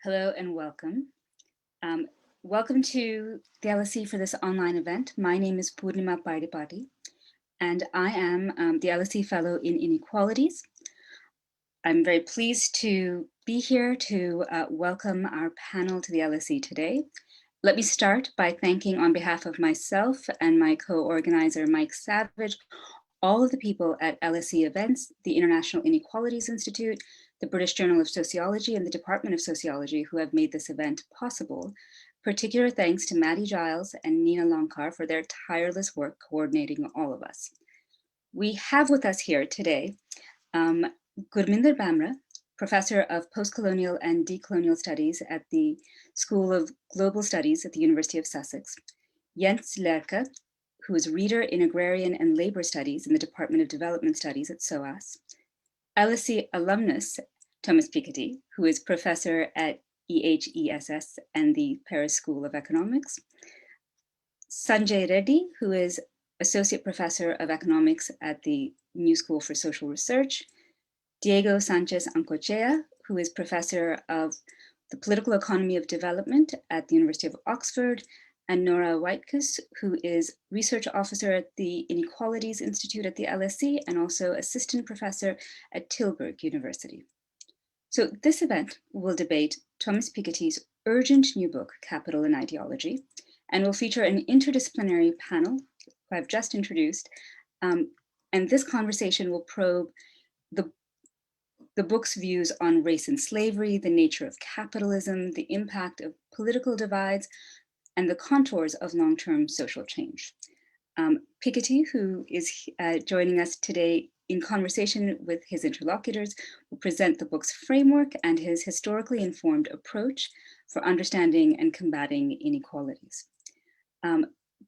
Hello and welcome. Um, Welcome to the LSE for this online event. My name is Poornima Paidipaty, and I am the LSE Fellow in Inequalities. I'm very pleased to be here to welcome our panel to the LSE today. Let me start by thanking, on behalf of myself and my co-organizer, Mike Savage, all of the people at LSE Events, the International Inequalities Institute, the British Journal of Sociology, and the Department of Sociology who have made this event possible. Particular thanks to Maddie Giles and Nina Lonkar for their tireless work coordinating all of us. We have with us here today Gurminder Bhambra, Professor of Postcolonial and Decolonial Studies at the School of Global Studies at the University of Sussex, Jens Lerche, who is Reader in Agrarian and Labor Studies in the Department of Development Studies at SOAS, LSE alumnus Thomas Piketty, who is Professor at EHESS and the Paris School of Economics, Sanjay Reddy, who is Associate Professor of Economics at the New School for Social Research, Diego Sánchez-Ancochea, who is Professor of the Political Economy of Development at the University of Oxford, and Nora Waitkus, who is Research Officer at the Inequalities Institute at the LSE and also Assistant Professor at Tilburg University. So this event will debate Thomas Piketty's urgent new book, Capital and Ideology, and will feature an interdisciplinary panel who I've just introduced. And this conversation will probe the book's views on race and slavery, the nature of capitalism, the impact of political divides, and the contours of long-term social change. Piketty, who is joining us today in conversation with his interlocutors, will present the book's framework and his historically informed approach for understanding and combating inequalities.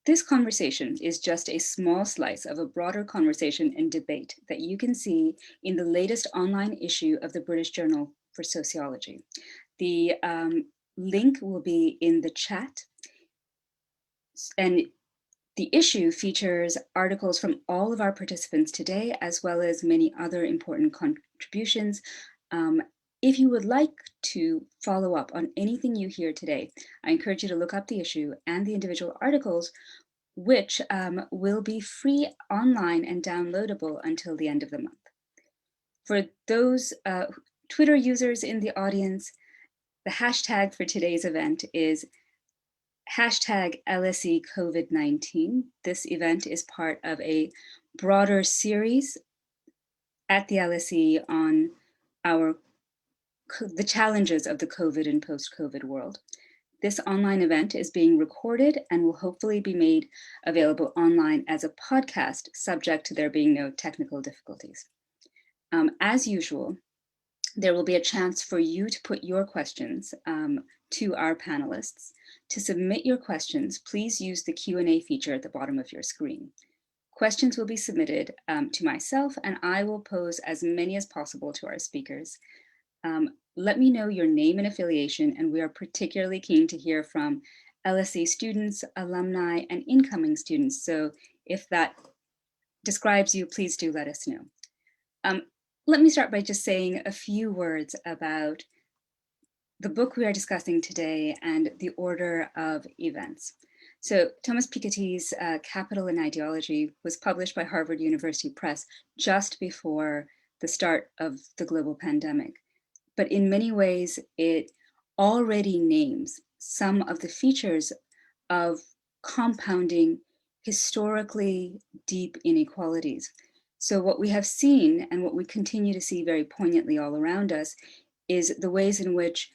This conversation is just a small slice of a broader conversation and debate that you can see in the latest online issue of the British Journal for Sociology. The link will be in the chat, and the issue features articles from all of our participants today, as well as many other important contributions. If you would like to follow up on anything you hear today, I encourage you to look up the issue and the individual articles, which will be free online and downloadable until the end of the month. For those Twitter users in the audience, the hashtag for today's event is hashtag LSE COVID-19. This event is part of a broader series at the LSE on the challenges of the COVID and post-COVID world. This online event is being recorded and will hopefully be made available online as a podcast, subject to there being no technical difficulties. As usual, there will be a chance for you to put your questions to our panelists. To submit your questions, please use the Q&A feature at the bottom of your screen. Questions will be submitted to myself, and I will pose as many as possible to our speakers. Let me know your name and affiliation, and we are particularly keen to hear from LSE students, alumni, and incoming students. So if that describes you, please do let us know. Let me start by just saying a few words about the book we are discussing today and the order of events. So Thomas Piketty's Capital and Ideology was published by Harvard University Press just before the start of the global pandemic. But in many ways, it already names some of the features of compounding historically deep inequalities. So what we have seen and what we continue to see very poignantly all around us is the ways in which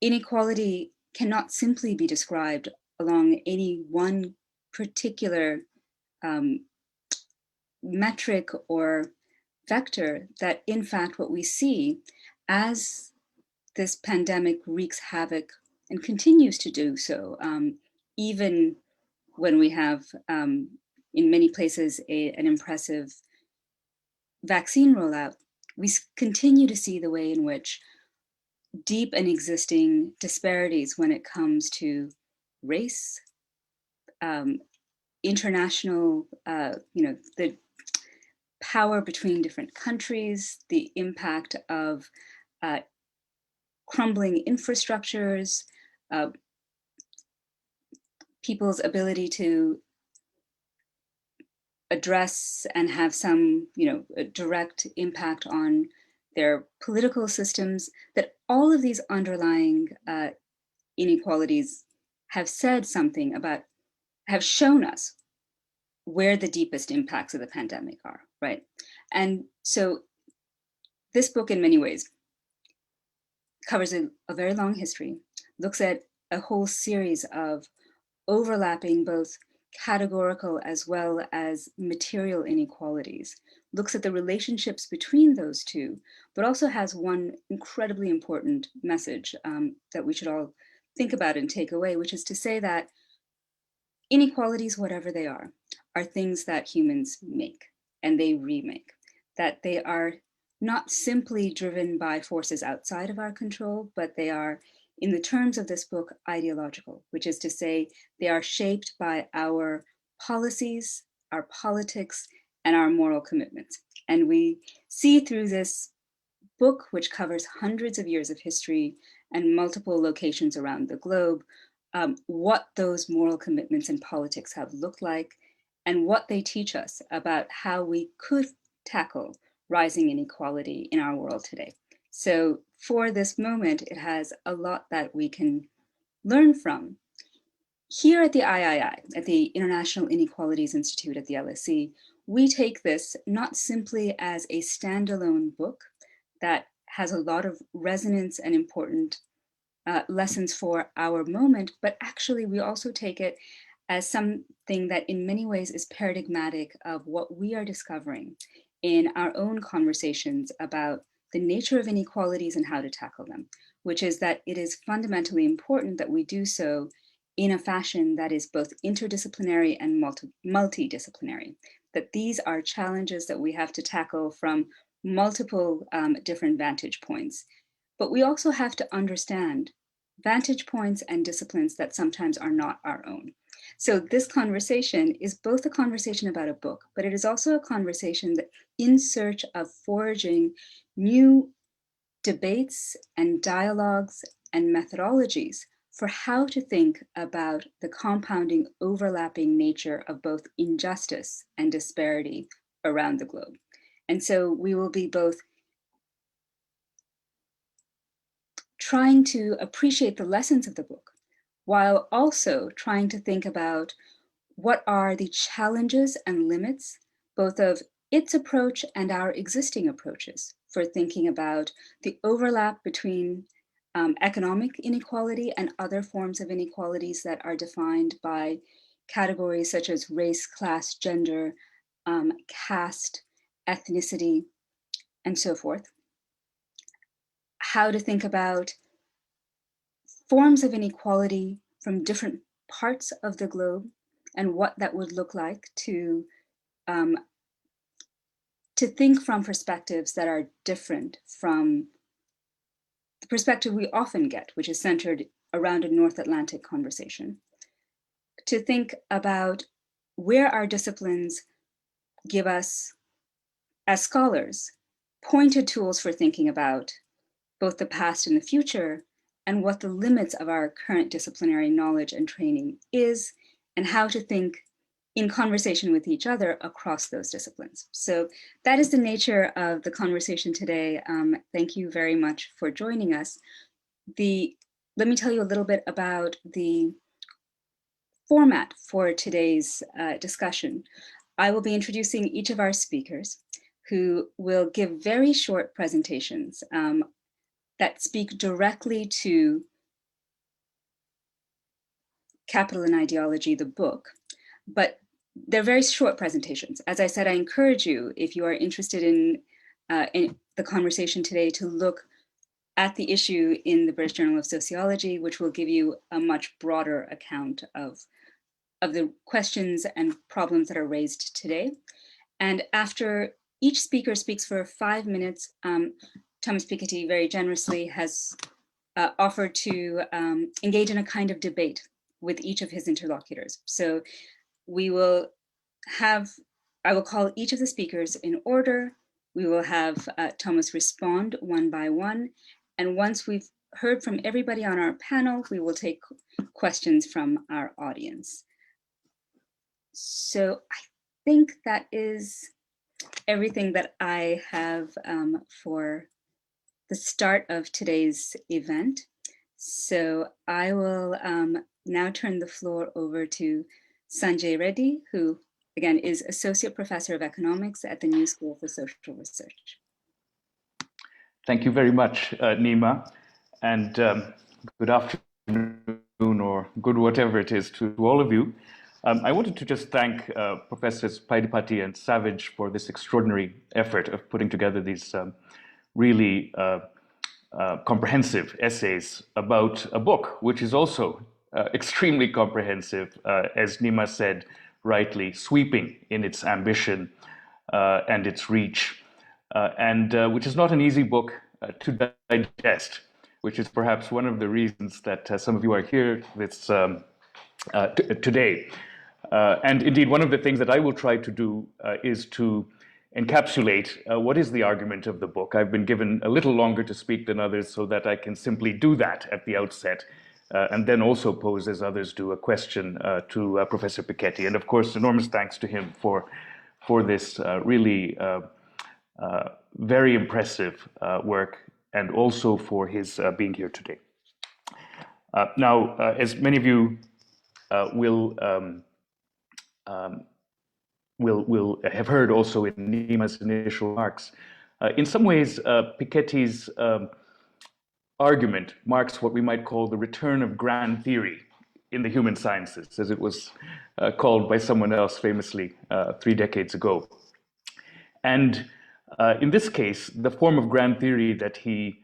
inequality cannot simply be described along any one particular metric or vector, that in fact what we see as this pandemic wreaks havoc and continues to do so, even when we have in many places an impressive vaccine rollout, we continue to see the way in which deep and existing disparities when it comes to race, international, the power between different countries, the impact of crumbling infrastructures, people's ability to address and have some, a direct impact on their political systems, that all of these underlying inequalities have said something about, have shown us where the deepest impacts of the pandemic are, right? And so this book in many ways covers a very long history, looks at a whole series of overlapping both categorical as well as material inequalities, looks at the relationships between those two, but also has one incredibly important message that we should all think about and take away, which is to say that inequalities, whatever they are things that humans make and they remake, that they are not simply driven by forces outside of our control, but they are, in the terms of this book, ideological, which is to say they are shaped by our policies, our politics, and our moral commitments. And we see through this book, which covers hundreds of years of history and multiple locations around the globe, what those moral commitments and politics have looked like, and what they teach us about how we could tackle rising inequality in our world today. So for this moment, it has a lot that we can learn from. Here at the III, at the International Inequalities Institute at the LSE, we take this not simply as a standalone book that has a lot of resonance and important lessons for our moment, but actually we also take it as something that in many ways is paradigmatic of what we are discovering in our own conversations about the nature of inequalities and how to tackle them, which is that it is fundamentally important that we do so in a fashion that is both interdisciplinary and multidisciplinary, that these are challenges that we have to tackle from multiple different vantage points. But we also have to understand vantage points and disciplines that sometimes are not our own. So this conversation is both a conversation about a book, but it is also a conversation that in search of forging new debates and dialogues and methodologies for how to think about the compounding, overlapping nature of both injustice and disparity around the globe. And so we will be both trying to appreciate the lessons of the book, while also trying to think about what are the challenges and limits, both of its approach and our existing approaches for thinking about the overlap between economic inequality and other forms of inequalities that are defined by categories such as race, class, gender, caste, ethnicity, and so forth. How to think about forms of inequality from different parts of the globe and what that would look like to think from perspectives that are different from the perspective we often get, which is centered around a North Atlantic conversation. To think about where our disciplines give us, as scholars, pointed tools for thinking about both the past and the future, and what the limits of our current disciplinary knowledge and training is, and how to think in conversation with each other across those disciplines. So that is the nature of the conversation today. Thank you very much for joining us. Let me tell you a little bit about the format for today's discussion. I will be introducing each of our speakers, who will give very short presentations that speak directly to Capital and Ideology, the book, but they're very short presentations. As I said, I encourage you, if you are interested in the conversation today, to look at the issue in the British Journal of Sociology, which will give you a much broader account of the questions and problems that are raised today. And after each speaker speaks for 5 minutes, Thomas Piketty very generously has offered to engage in a kind of debate with each of his interlocutors. So we will have, I will call each of the speakers in order. We will have Thomas respond one by one. And once we've heard from everybody on our panel, we will take questions from our audience. So I think that is everything that I have for the start of today's event. So I will now turn the floor over to Sanjay Reddy, who again is Associate Professor of Economics at the New School for Social Research. Thank you very much, Nima, and good afternoon or good whatever it is to all of you. I wanted to just thank Professors Paidipaty and Savage for this extraordinary effort of putting together these really comprehensive essays about a book, which is also extremely comprehensive, as Nima said rightly, sweeping in its ambition and its reach, and which is not an easy book to digest, which is perhaps one of the reasons that some of you are here this, today. And indeed, one of the things that I will try to do is to encapsulate what is the argument of the book. I've been given a little longer to speak than others so that I can simply do that at the outset, and then also pose, as others do, a question to Professor Piketty. And of course, enormous thanks to him for this really very impressive work, and also for his being here today. Now, as many of you will have heard also in Nima's initial remarks, in some ways, Piketty's argument marks what we might call the return of grand theory in the human sciences, as it was called by someone else famously 3 decades ago. And in this case, the form of grand theory that he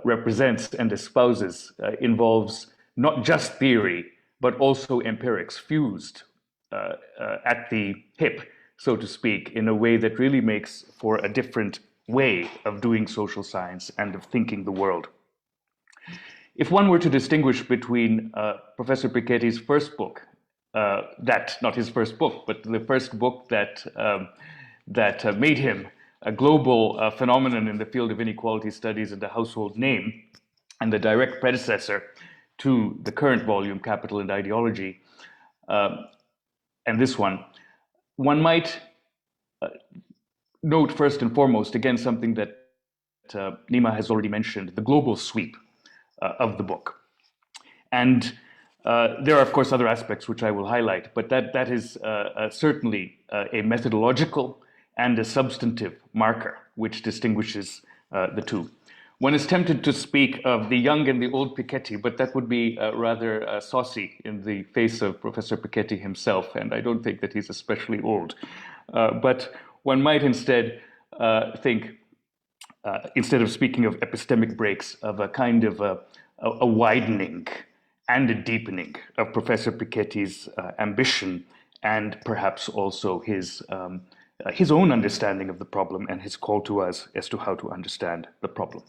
represents and espouses involves not just theory, but also empirics fused at the hip, so to speak, in a way that really makes for a different way of doing social science and of thinking the world. If one were to distinguish between Professor Piketty's first book, not his first book, but the first book that made him a global phenomenon in the field of inequality studies and a household name, and the direct predecessor to the current volume, Capital and Ideology, and this one might note first and foremost, again, something that Nima has already mentioned, the global sweep of the book. And there are, of course, other aspects which I will highlight, but that is certainly a methodological and a substantive marker which distinguishes the two. One is tempted to speak of the young and the old Piketty, but that would be rather saucy in the face of Professor Piketty himself, and I don't think that he's especially old. But one might instead think, instead of speaking of epistemic breaks, of a kind of a widening and a deepening of Professor Piketty's ambition, and perhaps also his own understanding of the problem and his call to us as to how to understand the problem.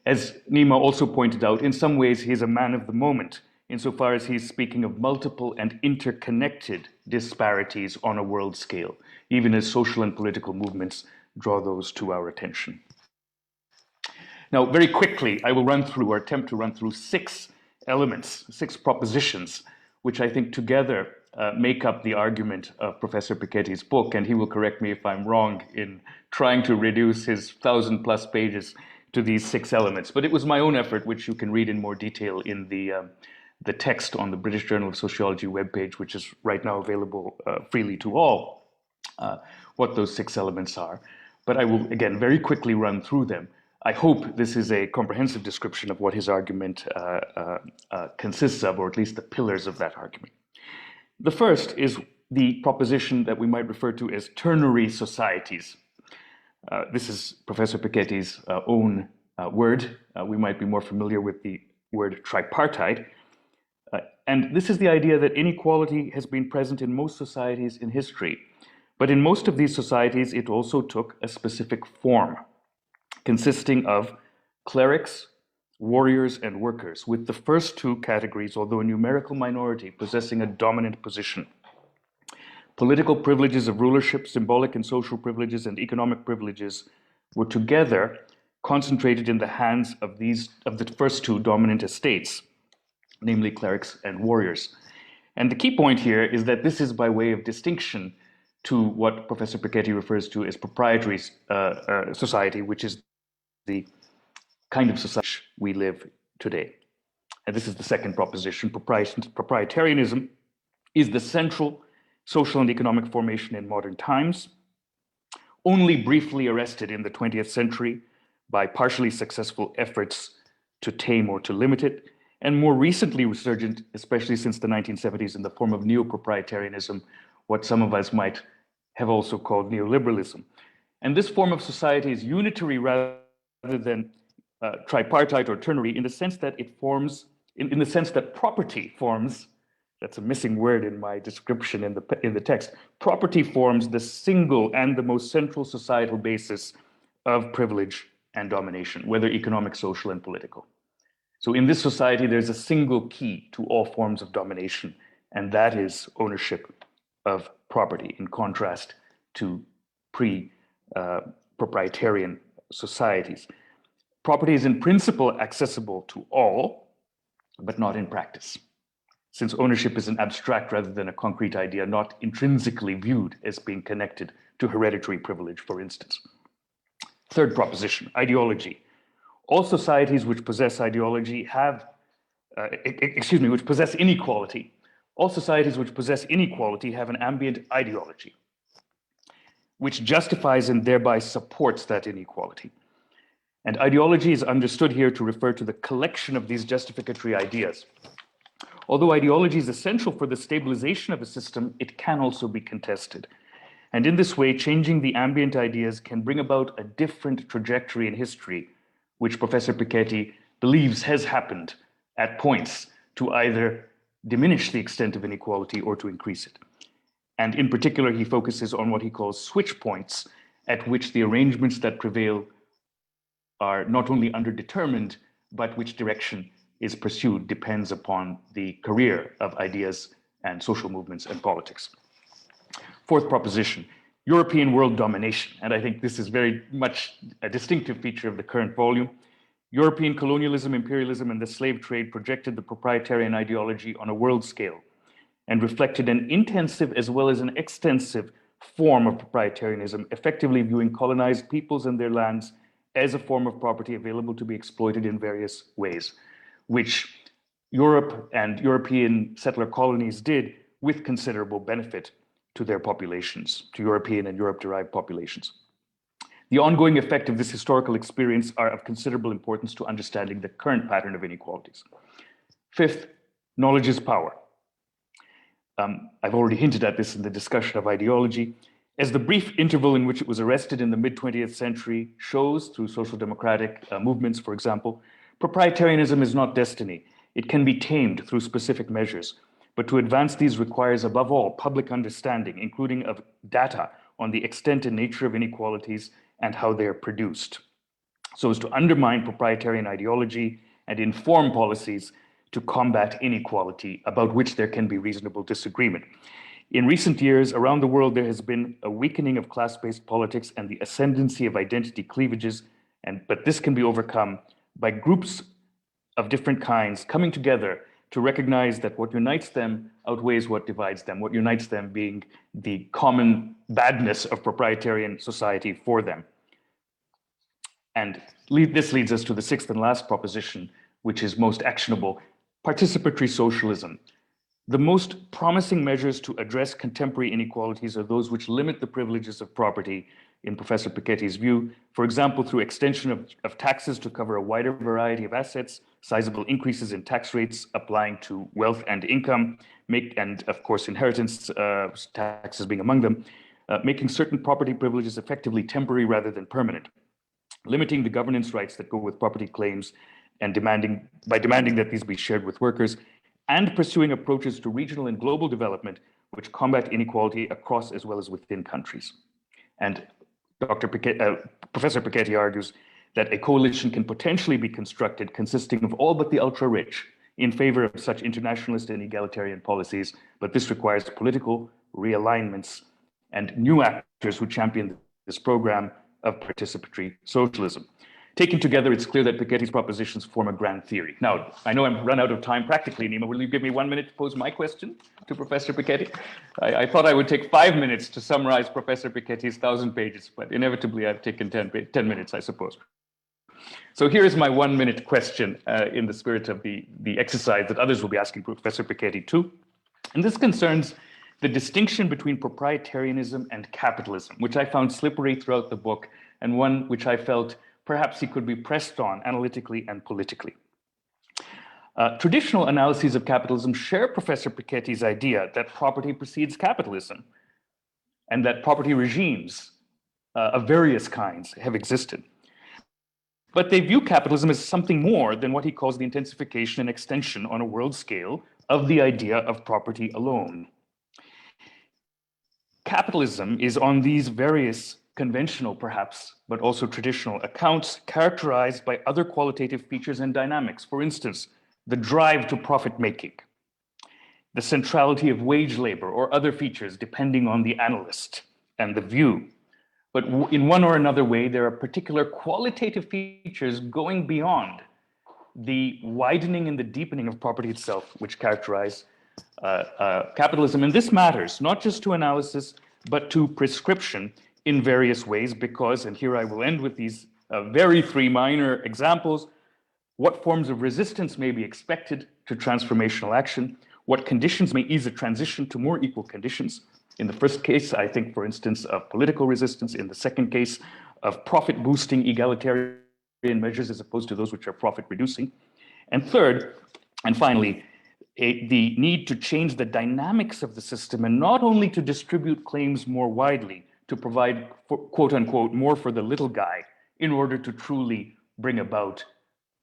As Nima also pointed out, in some ways he's a man of the moment, insofar as he's speaking of multiple and interconnected disparities on a world scale, even as social and political movements draw those to our attention. Now, very quickly, I will run through, or attempt to run through, 6 elements, 6 propositions, which I think together make up the argument of Professor Piketty's book, and he will correct me if I'm wrong in trying to reduce his 1,000+ pages to these 6 elements. But it was my own effort, which you can read in more detail in the text on the British Journal of Sociology webpage, which is right now available freely to all, what those 6 elements are. But I will, again, very quickly run through them. I hope this is a comprehensive description of what his argument consists of, or at least the pillars of that argument. The first is the proposition that we might refer to as ternary societies. This is Professor Piketty's own word. We might be more familiar with the word tripartite. And this is the idea that inequality has been present in most societies in history. But in most of these societies, it also took a specific form, consisting of clerics, warriors, and workers, with the first 2 categories, although a numerical minority, possessing a dominant position. Political privileges of rulership, symbolic and social privileges, and economic privileges were together concentrated in the hands of the first two dominant estates, namely clerics and warriors. And the key point here is that this is by way of distinction to what Professor Piketty refers to as proprietary society, which is the kind of society we live today. And this is the second proposition. Proprietarianism is the central social and economic formation in modern times, only briefly arrested in the 20th century by partially successful efforts to tame or to limit it, and more recently resurgent, especially since the 1970s, in the form of neo-proprietarianism, what some of us might have also called neoliberalism. And this form of society is unitary rather than tripartite or ternary, in the sense that it forms, in the sense that property forms, that's a missing word in my description in the text, property forms the single and the most central societal basis of privilege and domination, whether economic, social, and political. So in this society, there's a single key to all forms of domination, and that is ownership of property, in contrast to pre-proprietarian societies. Property is in principle accessible to all, but not in practice, since ownership is an abstract rather than a concrete idea, not intrinsically viewed as being connected to hereditary privilege, for instance. Third proposition, ideology. All societies which possess ideology which possess inequality. All societies which possess inequality have an ambient ideology, which justifies and thereby supports that inequality. And ideology is understood here to refer to the collection of these justificatory ideas. Although ideology is essential for the stabilization of a system, it can also be contested. And in this way, changing the ambient ideas can bring about a different trajectory in history, which Professor Piketty believes has happened at points to either diminish the extent of inequality or to increase it. And in particular, he focuses on what he calls switch points, at which the arrangements that prevail are not only underdetermined, but which direction is pursued depends upon the career of ideas and social movements and politics. Fourth proposition, European world domination. And I think this is very much a distinctive feature of the current volume. European colonialism, imperialism, and the slave trade projected the proprietarian ideology on a world scale and reflected an intensive as well as an extensive form of proprietarianism, effectively viewing colonized peoples and their lands as a form of property available to be exploited in various ways, which Europe and European settler colonies did with considerable benefit to their populations, to European and Europe-derived populations. The ongoing effect of this historical experience are of considerable importance to understanding the current pattern of inequalities. Fifth, knowledge is power. I've already hinted at this in the discussion of ideology. As the brief interval in which it was arrested in the mid-20th century shows, through social democratic movements, for example, proprietarianism is not destiny. It can be tamed through specific measures, but to advance these requires, above all, public understanding, including of data on the extent and nature of inequalities and how they are produced, so as to undermine proprietarian ideology and inform policies to combat inequality, about which there can be reasonable disagreement. In recent years, around the world, there has been a weakening of class-based politics and the ascendancy of identity cleavages, but this can be overcome by groups of different kinds coming together to recognize that what unites them outweighs what divides them, what unites them being the common badness of proprietarian society for them. And this leads us to the sixth and last proposition, which is most actionable, participatory socialism. The most promising measures to address contemporary inequalities are those which limit the privileges of property, in Professor Piketty's view, for example, through extension of taxes to cover a wider variety of assets, sizable increases in tax rates applying to wealth and income, and of course inheritance taxes being among them, making certain property privileges effectively temporary rather than permanent, limiting the governance rights that go with property claims, and demanding that these be shared with workers, and pursuing approaches to regional and global development which combat inequality across as well as within countries. And Professor Piketty argues that a coalition can potentially be constructed consisting of all but the ultra-rich in favor of such internationalist and egalitarian policies, but this requires political realignments and new actors who champion this program of participatory socialism. Taken together, it's clear that Piketty's propositions form a grand theory. Now, I know I'm run out of time practically, Nima. Will you give me 1 minute to pose my question to Professor Piketty? I thought I would take 5 minutes to summarize Professor Piketty's 1,000 pages, but inevitably I've taken 10 minutes, I suppose. So here is my 1 minute question in the spirit of the exercise that others will be asking Professor Piketty too. And this concerns the distinction between proprietarianism and capitalism, which I found slippery throughout the book, and one which I felt perhaps he could be pressed on analytically and politically. Traditional analyses of capitalism share Professor Piketty's idea that property precedes capitalism and that property regimes of various kinds have existed. But they view capitalism as something more than what he calls the intensification and extension on a world scale of the idea of property alone. Capitalism is on these various conventional, perhaps, but also traditional accounts characterized by other qualitative features and dynamics. For instance, the drive to profit making, the centrality of wage labor, or other features depending on the analyst and the view. But in one or another way, there are particular qualitative features going beyond the widening and the deepening of property itself, which characterize capitalism. And this matters, not just to analysis, but to prescription in various ways, because, and here I will end with these very three minor examples, what forms of resistance may be expected to transformational action, what conditions may ease a transition to more equal conditions. In the first case, I think, for instance, of political resistance. In the second case, of profit-boosting egalitarian measures as opposed to those which are profit-reducing. And third, and finally, the need to change the dynamics of the system and not only to distribute claims more widely, to provide, quote unquote, more for the little guy in order to truly bring about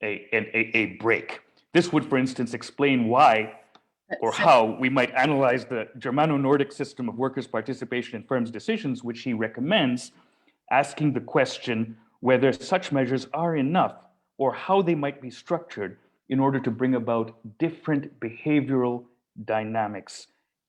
a break. This would, for instance, explain why or how we might analyze the Germano-Nordic system of workers' participation in firms' decisions, which he recommends, asking the question whether such measures are enough or how they might be structured in order to bring about different behavioral dynamics.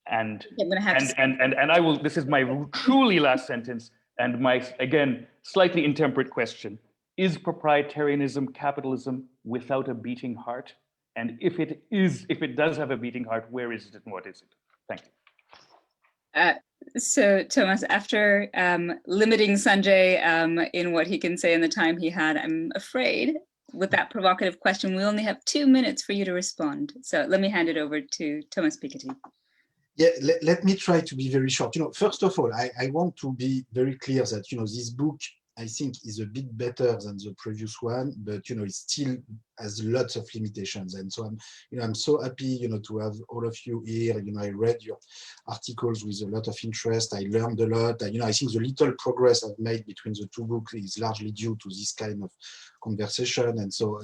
And I will, this is my truly last sentence, and my, again, slightly intemperate question. Is proprietarianism capitalism without a beating heart? And if it does have a beating heart, where is it and what is it? Thank you. So Thomas, after limiting Sanjay in what he can say in the time he had, I'm afraid with that provocative question, we only have 2 minutes for you to respond. So let me hand it over to Thomas Piketty. Yeah, let me try to be very short. First of all, I want to be very clear that, this book, I think, is a bit better than the previous one, but, it still has lots of limitations. And so I'm so happy, to have all of you here. I read your articles with a lot of interest. I learned a lot. I think the little progress I've made between the two books is largely due to this kind of conversation. And so,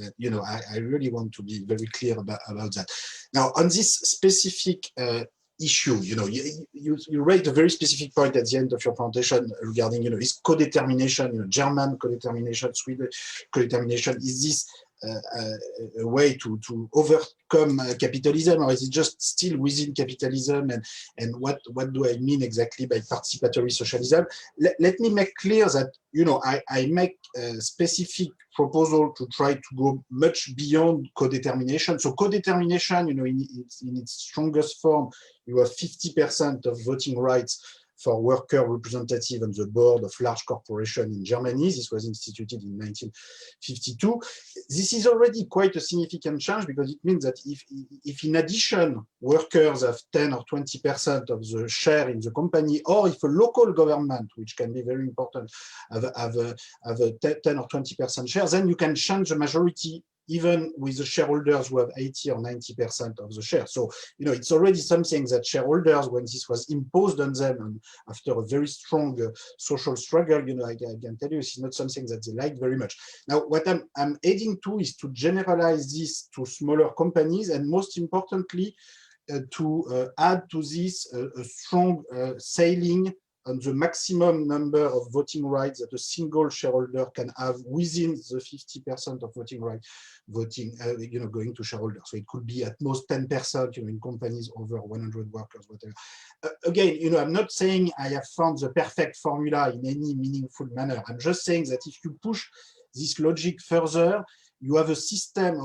I really want to be very clear about that. Now, on this specific issue, you raised a very specific point at the end of your presentation regarding, is co-determination, German co-determination, Swedish co-determination, is this a way to overcome capitalism, or is it just still within capitalism? And what do I mean exactly by participatory socialism? Let me make clear that, I make a specific proposal to try to go much beyond co-determination. So co-determination, in its strongest form, you have 50% of voting rights for worker representative on the board of large corporation in Germany. This was instituted in 1952. This is already quite a significant change, because it means that if in addition workers have 10 or 20% of the share in the company, or if a local government, which can be very important, have a 10 or 20% share, then you can change the majority even with the shareholders who have 80 or 90% of the share. So, it's already something that shareholders, when this was imposed on them, and after a very strong social struggle, I can tell you, it's not something that they like very much. Now, what I'm aiding to is to generalize this to smaller companies, and most importantly, to add to this a strong ceiling on the maximum number of voting rights that a single shareholder can have within the 50% of voting rights going to shareholders. So it could be at most 10%, in companies over 100 workers, whatever. Again, I'm not saying I have found the perfect formula in any meaningful manner. I'm just saying that if you push this logic further, you have a system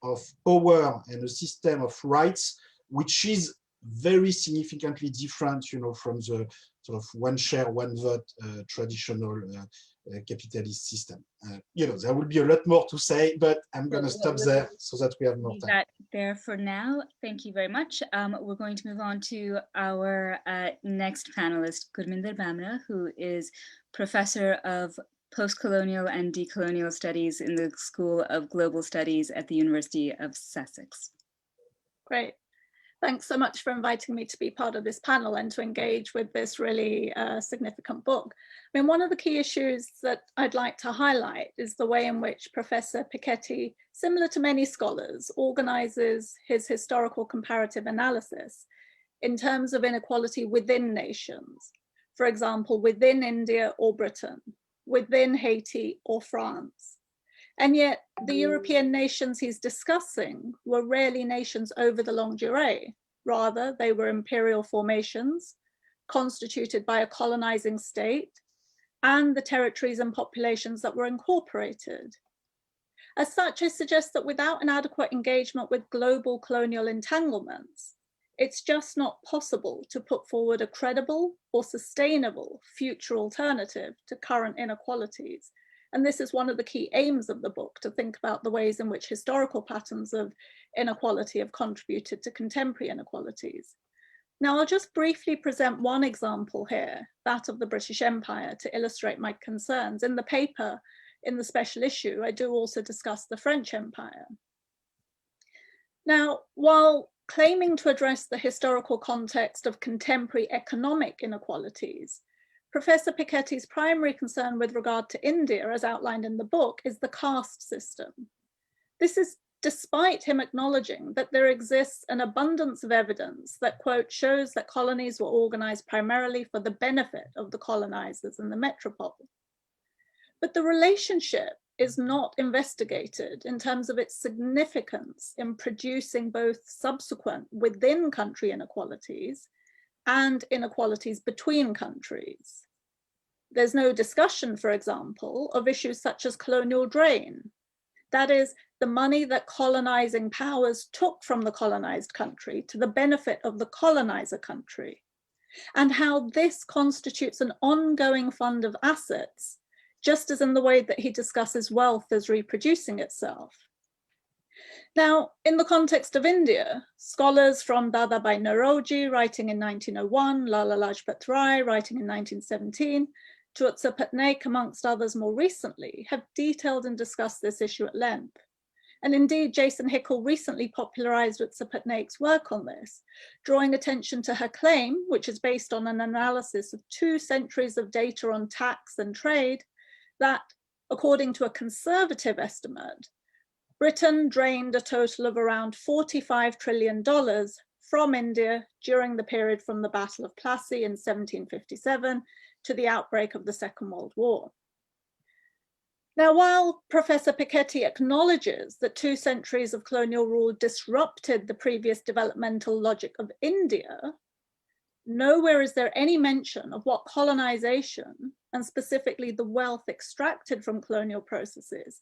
of power and a system of rights, which is very significantly different, from the sort of one share, one vote traditional capitalist system. There will be a lot more to say, but I'm going to stop there so that we have more time. That there for now. Thank you very much. We're going to move on to our next panelist, Gurminder Bhambra, who is professor of post-colonial and decolonial studies in the School of Global Studies at the University of Sussex. Great. Thanks so much for inviting me to be part of this panel and to engage with this really significant book. I mean, one of the key issues that I'd like to highlight is the way in which Professor Piketty, similar to many scholars, organizes his historical comparative analysis in terms of inequality within nations. For example, within India or Britain, within Haiti or France. And yet the European nations he's discussing were rarely nations over the longue durée. Rather, they were imperial formations constituted by a colonizing state and the territories and populations that were incorporated. As such, I suggest that without an adequate engagement with global colonial entanglements, it's just not possible to put forward a credible or sustainable future alternative to current inequalities. And this is one of the key aims of the book, to think about the ways in which historical patterns of inequality have contributed to contemporary inequalities. Now, I'll just briefly present one example here, that of the British Empire, to illustrate my concerns. In the paper, in the special issue, I do also discuss the French Empire. Now, while claiming to address the historical context of contemporary economic inequalities, Professor Piketty's primary concern with regard to India, as outlined in the book, is the caste system. This is despite him acknowledging that there exists an abundance of evidence that, quote, shows that colonies were organized primarily for the benefit of the colonizers and the metropole. But the relationship is not investigated in terms of its significance in producing both subsequent within country inequalities and inequalities between countries. There's no discussion, for example, of issues such as colonial drain. That is, the money that colonizing powers took from the colonized country to the benefit of the colonizer country, and how this constitutes an ongoing fund of assets, just as in the way that he discusses wealth as reproducing itself. Now, in the context of India, scholars from Dadabhai Naoroji, writing in 1901, Lala Lajpat Rai, writing in 1917, to Utsa Patnaik, amongst others more recently, have detailed and discussed this issue at length. And indeed, Jason Hickel recently popularized Utsa Patnaik's work on this, drawing attention to her claim, which is based on an analysis of 2 centuries of data on tax and trade, that according to a conservative estimate, Britain drained a total of around $45 trillion from India during the period from the Battle of Plassey in 1757 to the outbreak of the Second World War. Now, while Professor Piketty acknowledges that 2 centuries of colonial rule disrupted the previous developmental logic of India, nowhere is there any mention of what colonization, and specifically the wealth extracted from colonial processes,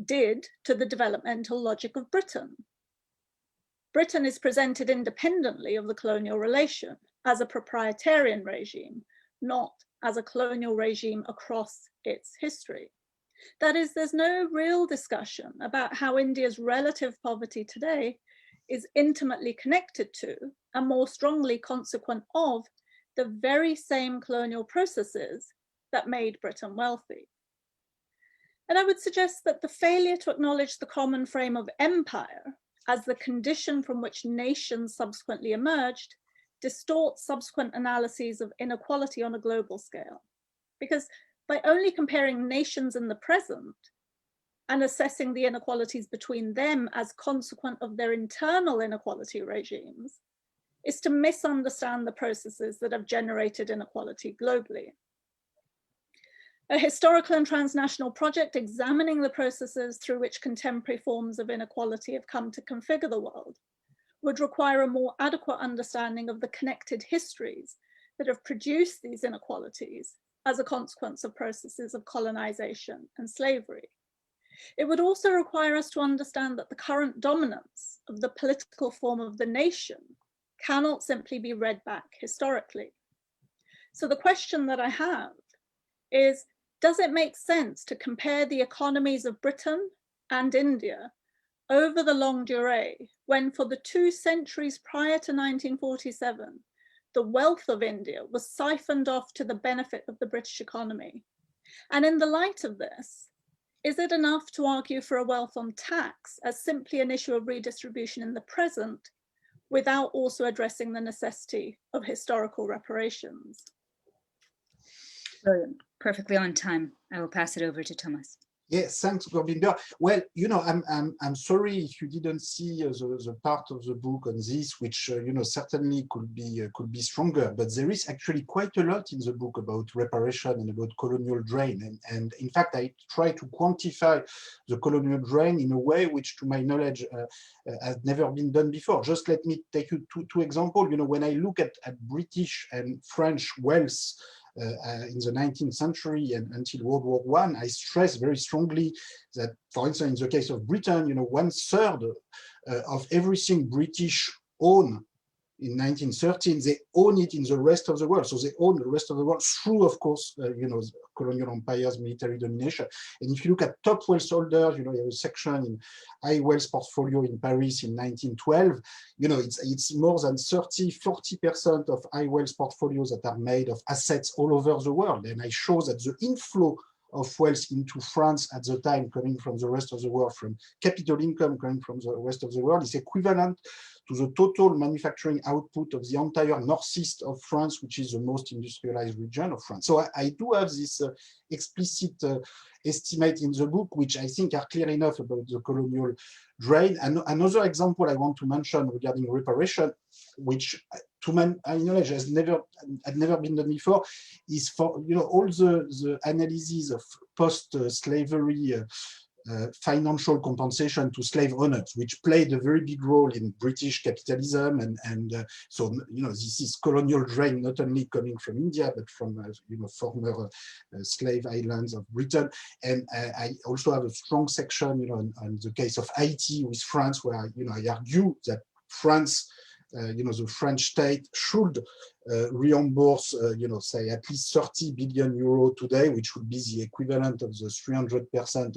did to the developmental logic of Britain. Britain is presented independently of the colonial relation as a proprietarian regime, not as a colonial regime across its history. That is, there's no real discussion about how India's relative poverty today is intimately connected to and more strongly consequent of the very same colonial processes that made Britain wealthy. And I would suggest that the failure to acknowledge the common frame of empire as the condition from which nations subsequently emerged distorts subsequent analyses of inequality on a global scale. Because by only comparing nations in the present and assessing the inequalities between them as consequent of their internal inequality regimes, is to misunderstand the processes that have generated inequality globally. A historical and transnational project examining the processes through which contemporary forms of inequality have come to configure the world would require a more adequate understanding of the connected histories that have produced these inequalities as a consequence of processes of colonization and slavery. It would also require us to understand that the current dominance of the political form of the nation cannot simply be read back historically. So the question that I have is, does it make sense to compare the economies of Britain and India over the longue durée, when for the 2 centuries prior to 1947, the wealth of India was siphoned off to the benefit of the British economy? And in the light of this, is it enough to argue for a wealth on tax as simply an issue of redistribution in the present, without also addressing the necessity of historical reparations? Brilliant. Perfectly on time. I will pass it over to Thomas. Yes, thanks, Gurminder. Well, I'm sorry if you didn't see the part of the book on this, which certainly could be stronger. But there is actually quite a lot in the book about reparation and about colonial drain. And in fact, I try to quantify the colonial drain in a way which, to my knowledge, has never been done before. Just let me take you two examples. When I look at British and French wealth in the 19th century and until World War I, I stress very strongly that, for instance, in the case of Britain, 1/3 of everything British own in 1913, they own it in the rest of the world. So they own the rest of the world through, of course, colonial empires, military domination. And if you look at top wealth holders, you have a section in high wealth portfolio in Paris in 1912. It's more than 40% of high wealth portfolios that are made of assets all over the world. And I show that the inflow of wealth into France at the time coming from the rest of the world, from capital income coming from the rest of the world, is equivalent to the total manufacturing output of the entire northeast of France, which is the most industrialized region of France. So I do have this explicit estimate in the book, which I think are clear enough about the colonial drain. And another example I want to mention regarding reparation, which to my knowledge had never been done before, is for all the analyses of post-slavery financial compensation to slave owners, which played a very big role in British capitalism, and so this is colonial drain not only coming from India but from former slave islands of Britain. And I also have a strong section on the case of Haiti with France, where I argue that France, the French state should reimburse, say at least 30 billion euro today, which would be the equivalent of the 300%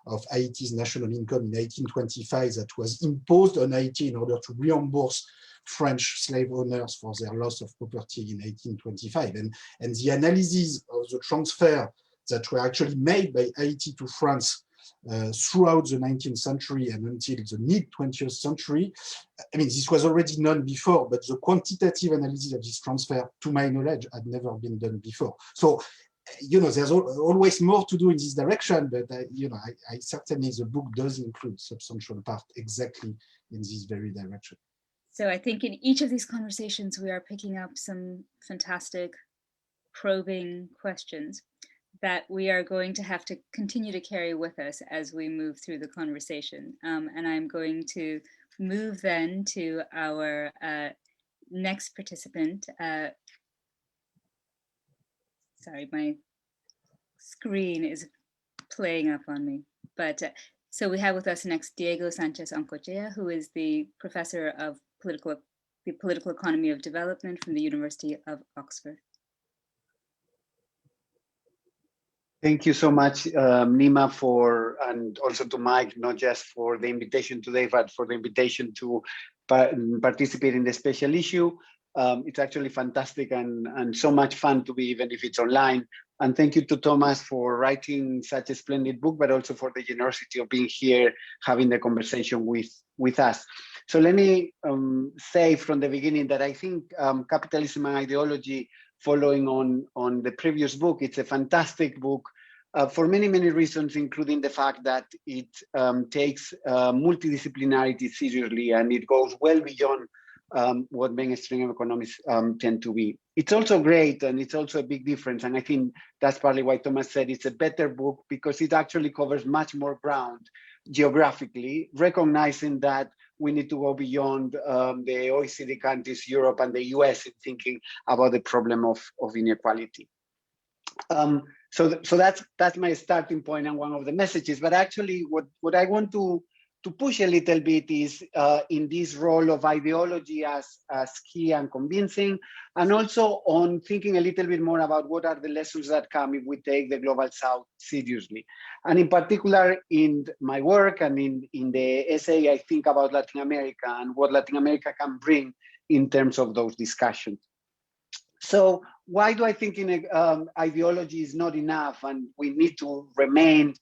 of Haiti's national income in 1825 that was imposed on Haiti in order to reimburse French slave owners for their loss of property in 1825. And the analysis of the transfer that were actually made by Haiti to France throughout the 19th century and until the mid-20th century. I mean, this was already known before, but the quantitative analysis of this transfer, to my knowledge, had never been done before. So, there's always more to do in this direction, but, I certainly, the book does include substantial part exactly in this very direction. So I think in each of these conversations, we are picking up some fantastic probing questions that we are going to have to continue to carry with us as we move through the conversation. And I'm going to move then to our next participant. Sorry, my screen is playing up on me. But so we have with us next Diego Sánchez-Ancochea, who is the professor of the political economy of development from the University of Oxford. Thank you so much, Nima, and also to Mike, not just for the invitation today, but for the invitation to participate in the special issue. It's actually fantastic and so much fun to be, even if it's online. And thank you to Thomas for writing such a splendid book, but also for the generosity of being here, having the conversation with us. So let me say from the beginning that I think Capitalism and Ideology, following on the previous book, it's a fantastic book for many, many reasons, including the fact that it takes multidisciplinarity seriously, and it goes well beyond what mainstream economists tend to be. It's also great, and it's also a big difference, and I think that's partly why Thomas said it's a better book, because it actually covers much more ground geographically, recognizing that we need to go beyond the OECD countries, Europe and the US, in thinking about the problem of inequality. So that's my starting point and one of the messages. But actually, what I want to push a little bit is in this role of ideology as key and convincing, and also on thinking a little bit more about what are the lessons that come if we take the Global South seriously. And in particular, in my work and in the essay, I think about Latin America and what Latin America can bring in terms of those discussions. So why do I think ideology is not enough and we need to remain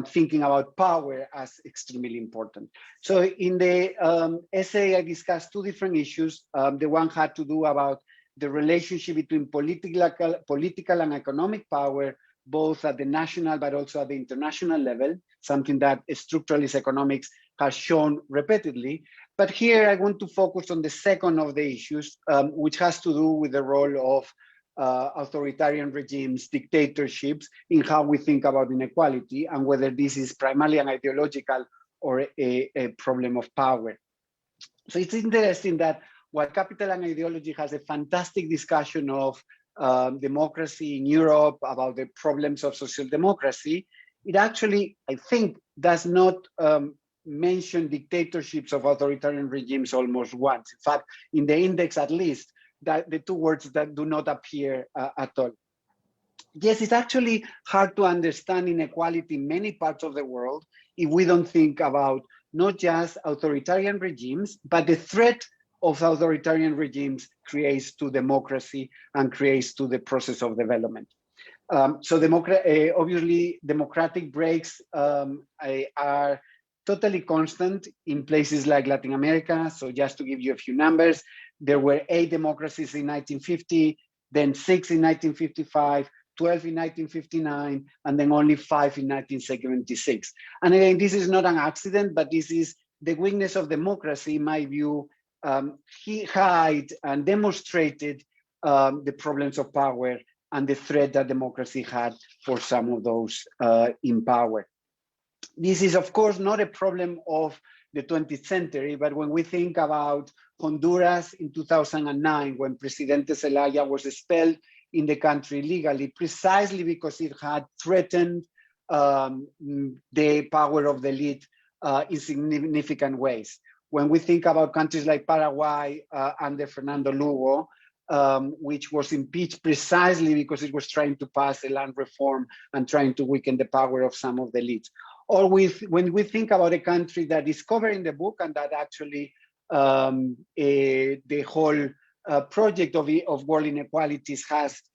thinking about power as extremely important? So in the essay, I discussed two different issues. The one had to do about the relationship between political and economic power, both at the national but also at the international level, something that structuralist economics has shown repeatedly. But here I want to focus on the second of the issues, which has to do with the role of authoritarian regimes, dictatorships, in how we think about inequality and whether this is primarily an ideological or a problem of power. So it's interesting that while Capital and Ideology has a fantastic discussion of democracy in Europe, about the problems of social democracy, it actually, I think, does not mention dictatorships of authoritarian regimes almost once. In fact, in the index at least, that the two words that do not appear at all. Yes, it's actually hard to understand inequality in many parts of the world if we don't think about not just authoritarian regimes, but the threat of authoritarian regimes creates to democracy and creates to the process of development. So obviously, democratic breaks are totally constant in places like Latin America. So just to give you a few numbers, there were 8 democracies in 1950, then 6 in 1955, 12 in 1959, and then only 5 in 1976. And again, this is not an accident, but this is the weakness of democracy, in my view. He hid and demonstrated the problems of power and the threat that democracy had for some of those in power. This is, of course, not a problem of the 20th century, but when we think about Honduras in 2009, when Presidente Zelaya was expelled in the country legally, precisely because it had threatened the power of the elite in significant ways. When we think about countries like Paraguay under Fernando Lugo, which was impeached precisely because it was trying to pass a land reform and trying to weaken the power of some of the elites. Or when we think about a country that is covered in the book and that actually the whole project of world inequalities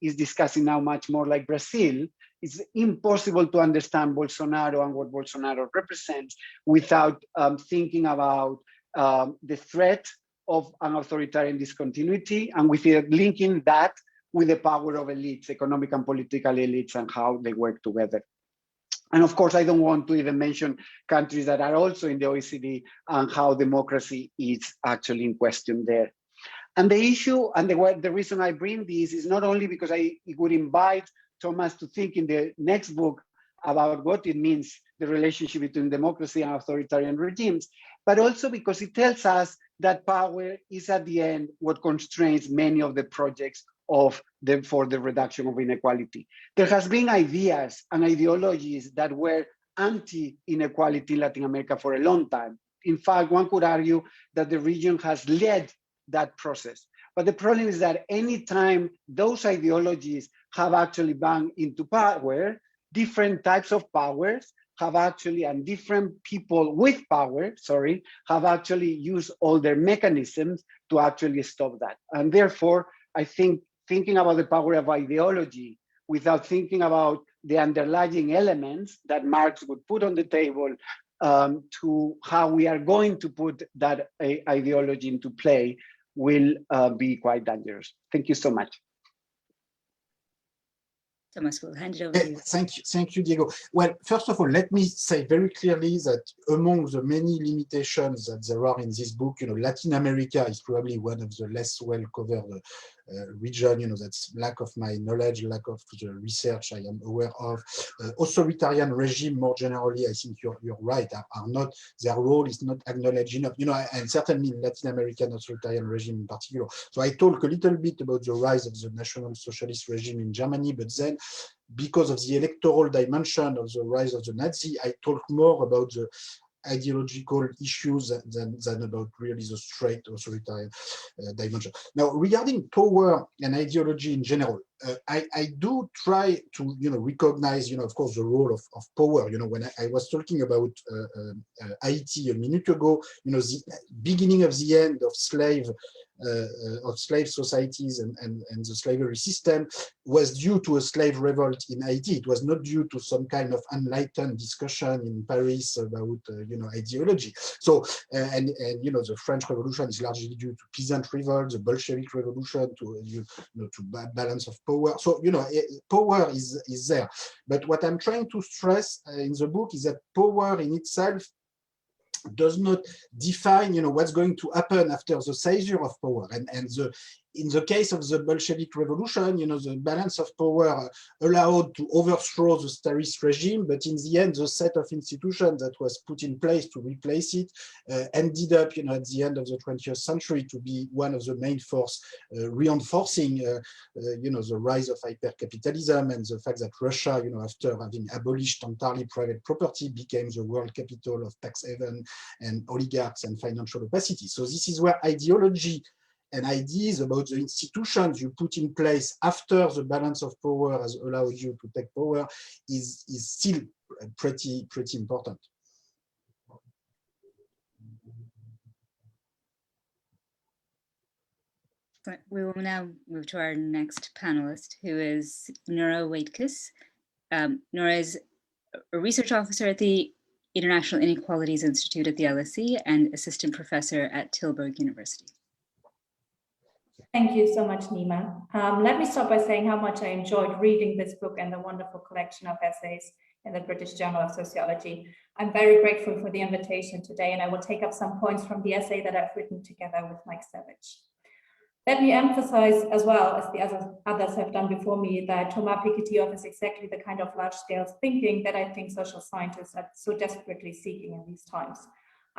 is discussing now much more like Brazil, it's impossible to understand Bolsonaro and what Bolsonaro represents without thinking about the threat of an authoritarian discontinuity and with linking that with the power of elites, economic and political elites, and how they work together. And of course, I don't want to even mention countries that are also in the OECD and how democracy is actually in question there. And the issue and the reason I bring this is not only because I would invite Thomas to think in the next book about what it means, the relationship between democracy and authoritarian regimes, but also because it tells us that power is at the end what constrains many of the projects for the reduction of inequality. There has been ideas and ideologies that were anti-inequality in Latin America for a long time. In fact, one could argue that the region has led that process. But the problem is that anytime those ideologies have actually banged into power, different types of powers have actually, and different people with power, have actually used all their mechanisms to actually stop that. And therefore, I think thinking about the power of ideology without thinking about the underlying elements that Marx would put on the table to how we are going to put that ideology into play will be quite dangerous. Thank you so much. Thomas, we'll hand it over to you. Thank you, Diego. Well, first of all, let me say very clearly that among the many limitations that there are in this book, Latin America is probably one of the less well-covered region. That's lack of my knowledge, lack of the research I am aware of. Authoritarian regime, more generally, I think you're right, are not, their role is not acknowledged enough, and certainly in Latin American authoritarian regime in particular. So I talk a little bit about the rise of the National Socialist regime in Germany, but then because of the electoral dimension of the rise of the Nazi, I talk more about the ideological issues than about really the straight authoritarian dimension. Now, regarding power and ideology in general, I do try to, recognize, of course, the role of power. When I was talking about Haiti a minute ago, the beginning of the end of slave societies and the slavery system was due to a slave revolt in Haiti. It was not due to some kind of enlightened discussion in Paris about ideology. So the French Revolution is largely due to peasant revolt, the Bolshevik Revolution to balance of power. So power is there. But what I'm trying to stress in the book is that power in itself does not define, what's going to happen after the seizure of power. And in the case of the Bolshevik Revolution, the balance of power allowed to overthrow the Tsarist regime, but in the end, the set of institutions that was put in place to replace it ended up, at the end of the 20th century to be one of the main force reinforcing, the rise of hypercapitalism and the fact that Russia, after having abolished entirely private property, became the world capital of tax haven and oligarchs and financial opacity. So this is where ideology and ideas about the institutions you put in place after the balance of power has allowed you to take power is still pretty important. We will now move to our next panelist, who is Nora Waitkus. Nora is a research officer at the International Inequalities Institute at the LSE and assistant professor at Tilburg University. Thank you so much, Nima. Let me start by saying how much I enjoyed reading this book and the wonderful collection of essays in the British Journal of Sociology. I'm very grateful for the invitation today, and I will take up some points from the essay that I've written together with Mike Savage. Let me emphasize, as well as the others have done before me, that Thomas Piketty offers exactly the kind of large-scale thinking that I think social scientists are so desperately seeking in these times.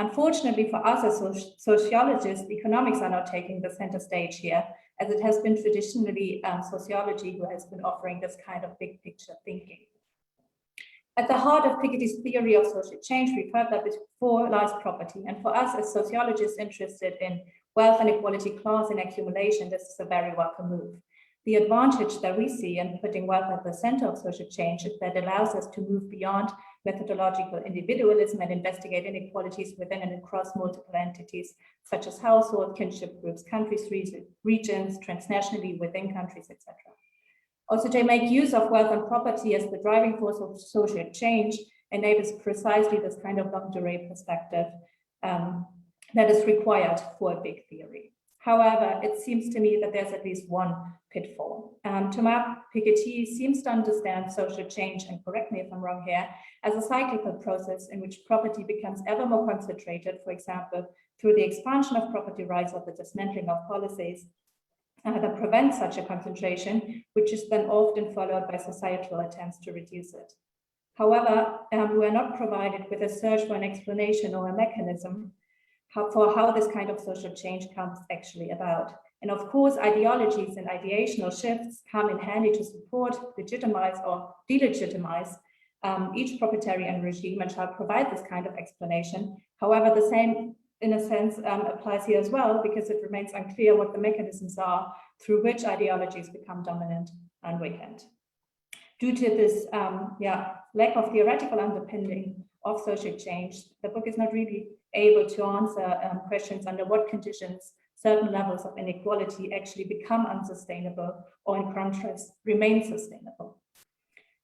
Unfortunately for us as sociologists, economics are now taking the center stage here, as it has been traditionally sociology who has been offering this kind of big picture thinking. At the heart of Piketty's theory of social change, we've heard that before, lies property. And for us as sociologists interested in wealth inequality, class and accumulation, this is a very welcome move. The advantage that we see in putting wealth at the center of social change is that it allows us to move beyond methodological individualism and investigate inequalities within and across multiple entities, such as household, kinship groups, countries, regions, transnationally within countries, etc. Also, to make use of wealth and property as the driving force of social change enables precisely this kind of longue durée perspective that is required for a big theory. However, it seems to me that there's at least one pitfall. Thomas Piketty seems to understand social change, and correct me if I'm wrong here, as a cyclical process in which property becomes ever more concentrated, for example, through the expansion of property rights or the dismantling of policies that prevent such a concentration, which is then often followed by societal attempts to reduce it. However, we are not provided with a search for an explanation or a mechanism for how this kind of social change comes actually about. And of course, ideologies and ideational shifts come in handy to support, legitimize, or delegitimize each proprietarian regime and shall provide this kind of explanation. However, the same, in a sense, applies here as well, because it remains unclear what the mechanisms are through which ideologies become dominant and weakened. Due to this lack of theoretical underpinning of social change, the book is not really able to answer questions under what conditions certain levels of inequality actually become unsustainable or, in contrast, remain sustainable.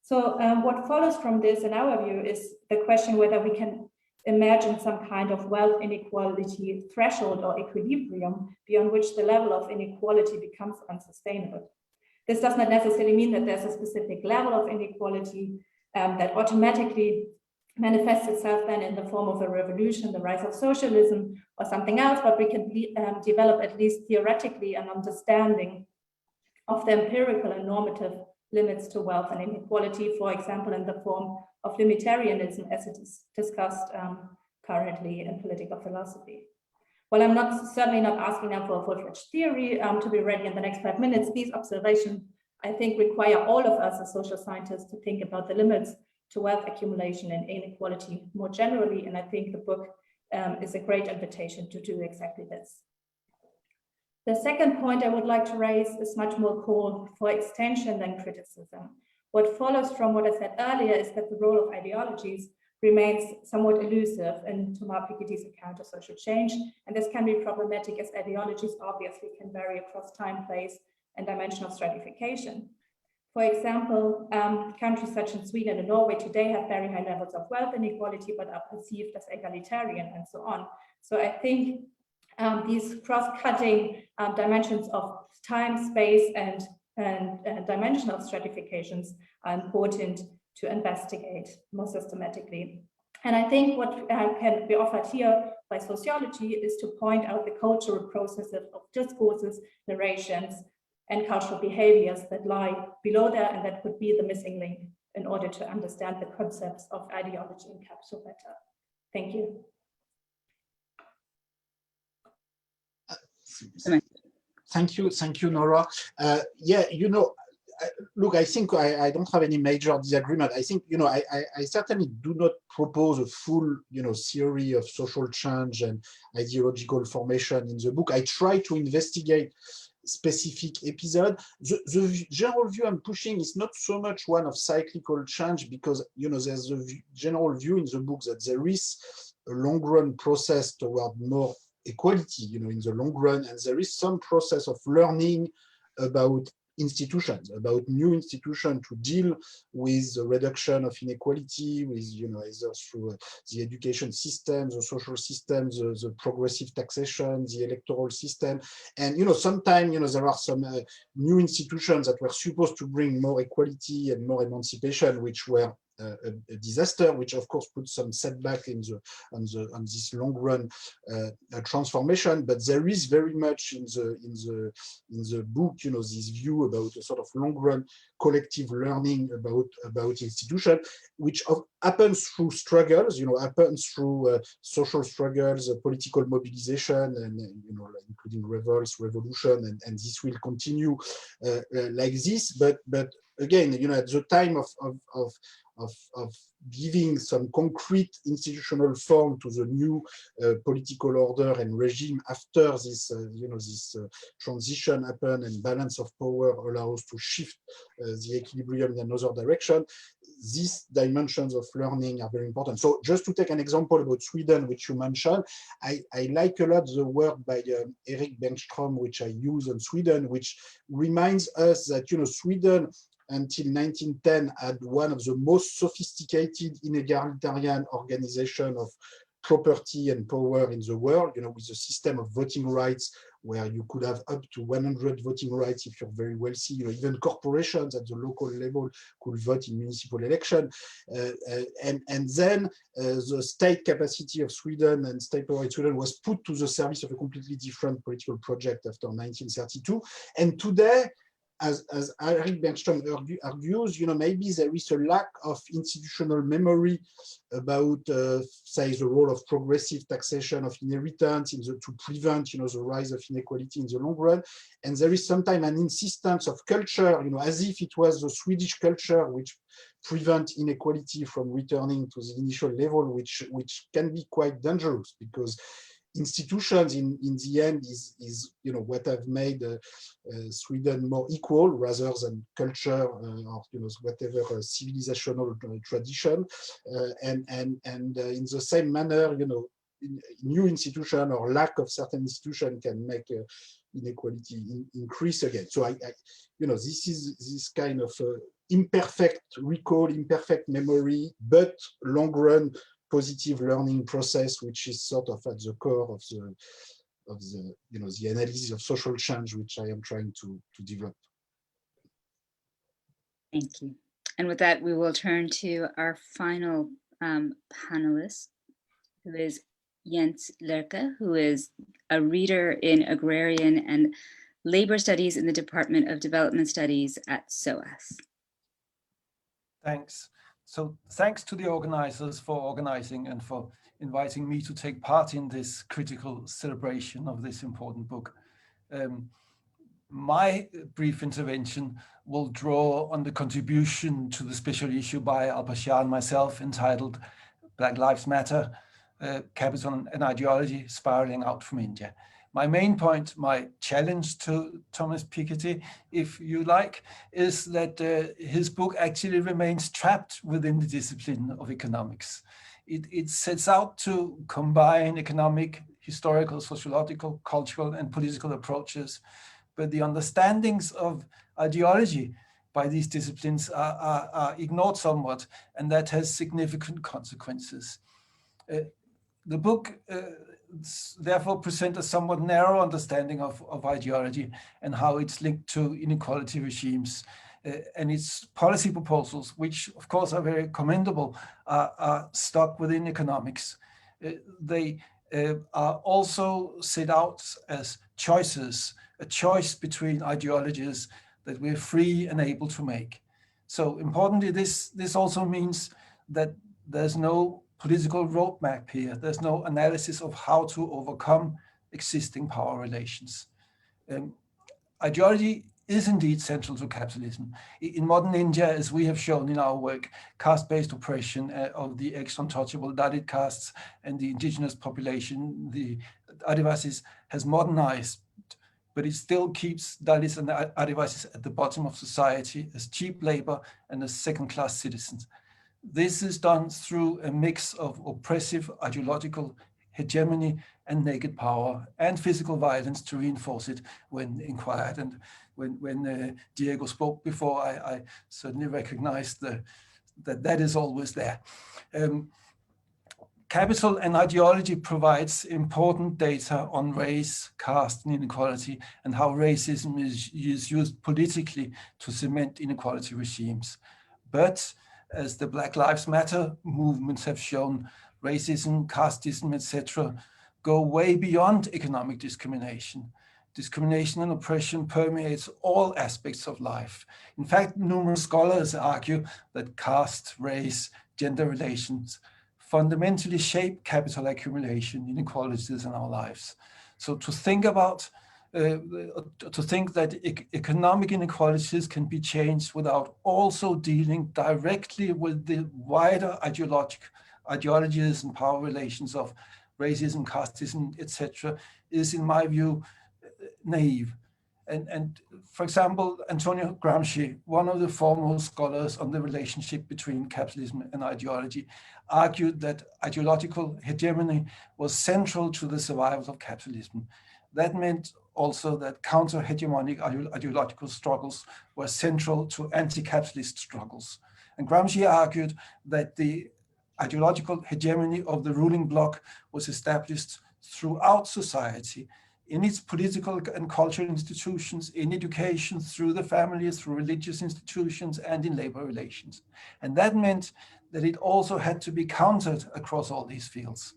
So what follows from this, in our view, is the question whether we can imagine some kind of wealth inequality threshold or equilibrium beyond which the level of inequality becomes unsustainable. This does not necessarily mean that there's a specific level of inequality that automatically manifests itself then in the form of a revolution, the rise of socialism, or something else, but we can develop at least theoretically an understanding of the empirical and normative limits to wealth and inequality, for example, in the form of limitarianism, as it is discussed currently in political philosophy. While I'm certainly not asking now for a full-fledged theory to be ready in the next 5 minutes, these observations I think require all of us as social scientists to think about the limits to wealth accumulation and inequality more generally. And I think the book is a great invitation to do exactly this. The second point I would like to raise is much more call for extension than criticism. What follows from what I said earlier is that the role of ideologies remains somewhat elusive in Thomas Piketty's account of social change, and this can be problematic as ideologies obviously can vary across time, place, and dimensional stratification. For example, countries such as Sweden and Norway today have very high levels of wealth inequality, but are perceived as egalitarian and so on. So I think these cross-cutting dimensions of time, space, and dimensional stratifications are important to investigate more systematically. And I think what can be offered here by sociology is to point out the cultural processes of discourses, narrations, and cultural behaviors that lie below there, and that could be the missing link in order to understand the concepts of ideology and capital better. Thank you. Thank you, Nora. Yeah, you know, look, I think I don't have any major disagreement. I think, you know, I certainly do not propose a full, you know, theory of social change and ideological formation in the book. I try to investigate specific episode. The general view I'm pushing is not so much one of cyclical change, because, you know, there's a general view in the book that there is a long-run process toward more equality, you know, in the long run, and there is some process of learning about institutions, about new institutions to deal with the reduction of inequality, with, you know, either through the education system, the social system, the progressive taxation, the electoral system. And, you know, sometimes, you know, there are some new institutions that were supposed to bring more equality and more emancipation, which were a disaster, which of course puts some setback in on this long run transformation. But there is very much in the book, you know, this view about a sort of long run collective learning about institution, which happens through struggles, you know, happens through social struggles, political mobilization, and, you know, including revolts, revolution, and this will continue like this. But again, you know, at the time of giving some concrete institutional form to the new political order and regime after this, you know, this transition happen and balance of power allows to shift the equilibrium in another direction. These dimensions of learning are very important. So just to take an example about Sweden, which you mentioned, I like a lot the work by Erik Bengström, which I use on Sweden, which reminds us that, you know, Sweden until 1910 had one of the most sophisticated inegalitarian organization of property and power in the world, you know, with a system of voting rights where you could have up to 100 voting rights if you're very wealthy. You know, even corporations at the local level could vote in municipal election. And then the state capacity of Sweden and state power in Sweden was put to the service of a completely different political project after 1932. And today, as Erik Bengström argues, you know, maybe there is a lack of institutional memory about, say, the role of progressive taxation of inheritance to prevent, you know, the rise of inequality in the long run. And there is sometimes an insistence of culture, you know, as if it was the Swedish culture which prevent inequality from returning to the initial level, which can be quite dangerous, because institutions in the end is you know, what have made Sweden more equal rather than culture or, you know, whatever civilizational tradition, and in the same manner, you know, new institution or lack of certain institution can make inequality increase again. So I you know, this is this kind of imperfect recall, imperfect memory, but long run positive learning process, which is sort of at the core of the you know, the analysis of social change, which I am trying to develop. Thank you. And with that, we will turn to our final panelist, who is Jens Lerche, who is a reader in agrarian and labor studies in the Department of Development Studies at SOAS. Thanks. So thanks to the organizers for organizing and for inviting me to take part in this critical celebration of this important book. My brief intervention will draw on the contribution to the special issue by Al-Bashir and myself entitled Black Lives Matter, Capital and Ideology Spiraling Out from India. My main point, my challenge to Thomas Piketty, if you like, is that his book actually remains trapped within the discipline of economics. It sets out to combine economic, historical, sociological, cultural, and political approaches, but the understandings of ideology by these disciplines are ignored somewhat, and that has significant consequences. The book therefore presents a somewhat narrow understanding of ideology and how it's linked to inequality regimes. And its policy proposals, which of course are very commendable, are stuck within economics. They are also set out as choices, a choice between ideologies that we're free and able to make. So importantly, this also means that there's no political roadmap here. There's no analysis of how to overcome existing power relations. Ideology is indeed central to capitalism. In modern India, as we have shown in our work, caste-based oppression of the ex-untouchable Dalit castes and the indigenous population, the Adivasis, has modernized, but it still keeps Dalits and Adivasis at the bottom of society as cheap labor and as second-class citizens. This is done through a mix of oppressive ideological hegemony and naked power and physical violence to reinforce it when inquired. And when Diego spoke before, I certainly recognized that is always there. Capital and ideology provides important data on race, caste, and inequality, and how racism is used politically to cement inequality regimes. But as the Black Lives Matter movements have shown, racism, casteism, etc., go way beyond economic discrimination. Discrimination and oppression permeates all aspects of life. In fact, numerous scholars argue that caste, race, gender relations fundamentally shape capital accumulation inequalities in our lives. So to think that economic inequalities can be changed without also dealing directly with the wider ideologies and power relations of racism, casteism, etc., is, in my view, naive. And for example, Antonio Gramsci, one of the foremost scholars on the relationship between capitalism and ideology, argued that ideological hegemony was central to the survival of capitalism. That meant also that counter-hegemonic ideological struggles were central to anti-capitalist struggles. And Gramsci argued that the ideological hegemony of the ruling bloc was established throughout society, in its political and cultural institutions, in education, through the family, through religious institutions, and in labor relations. And that meant that it also had to be countered across all these fields.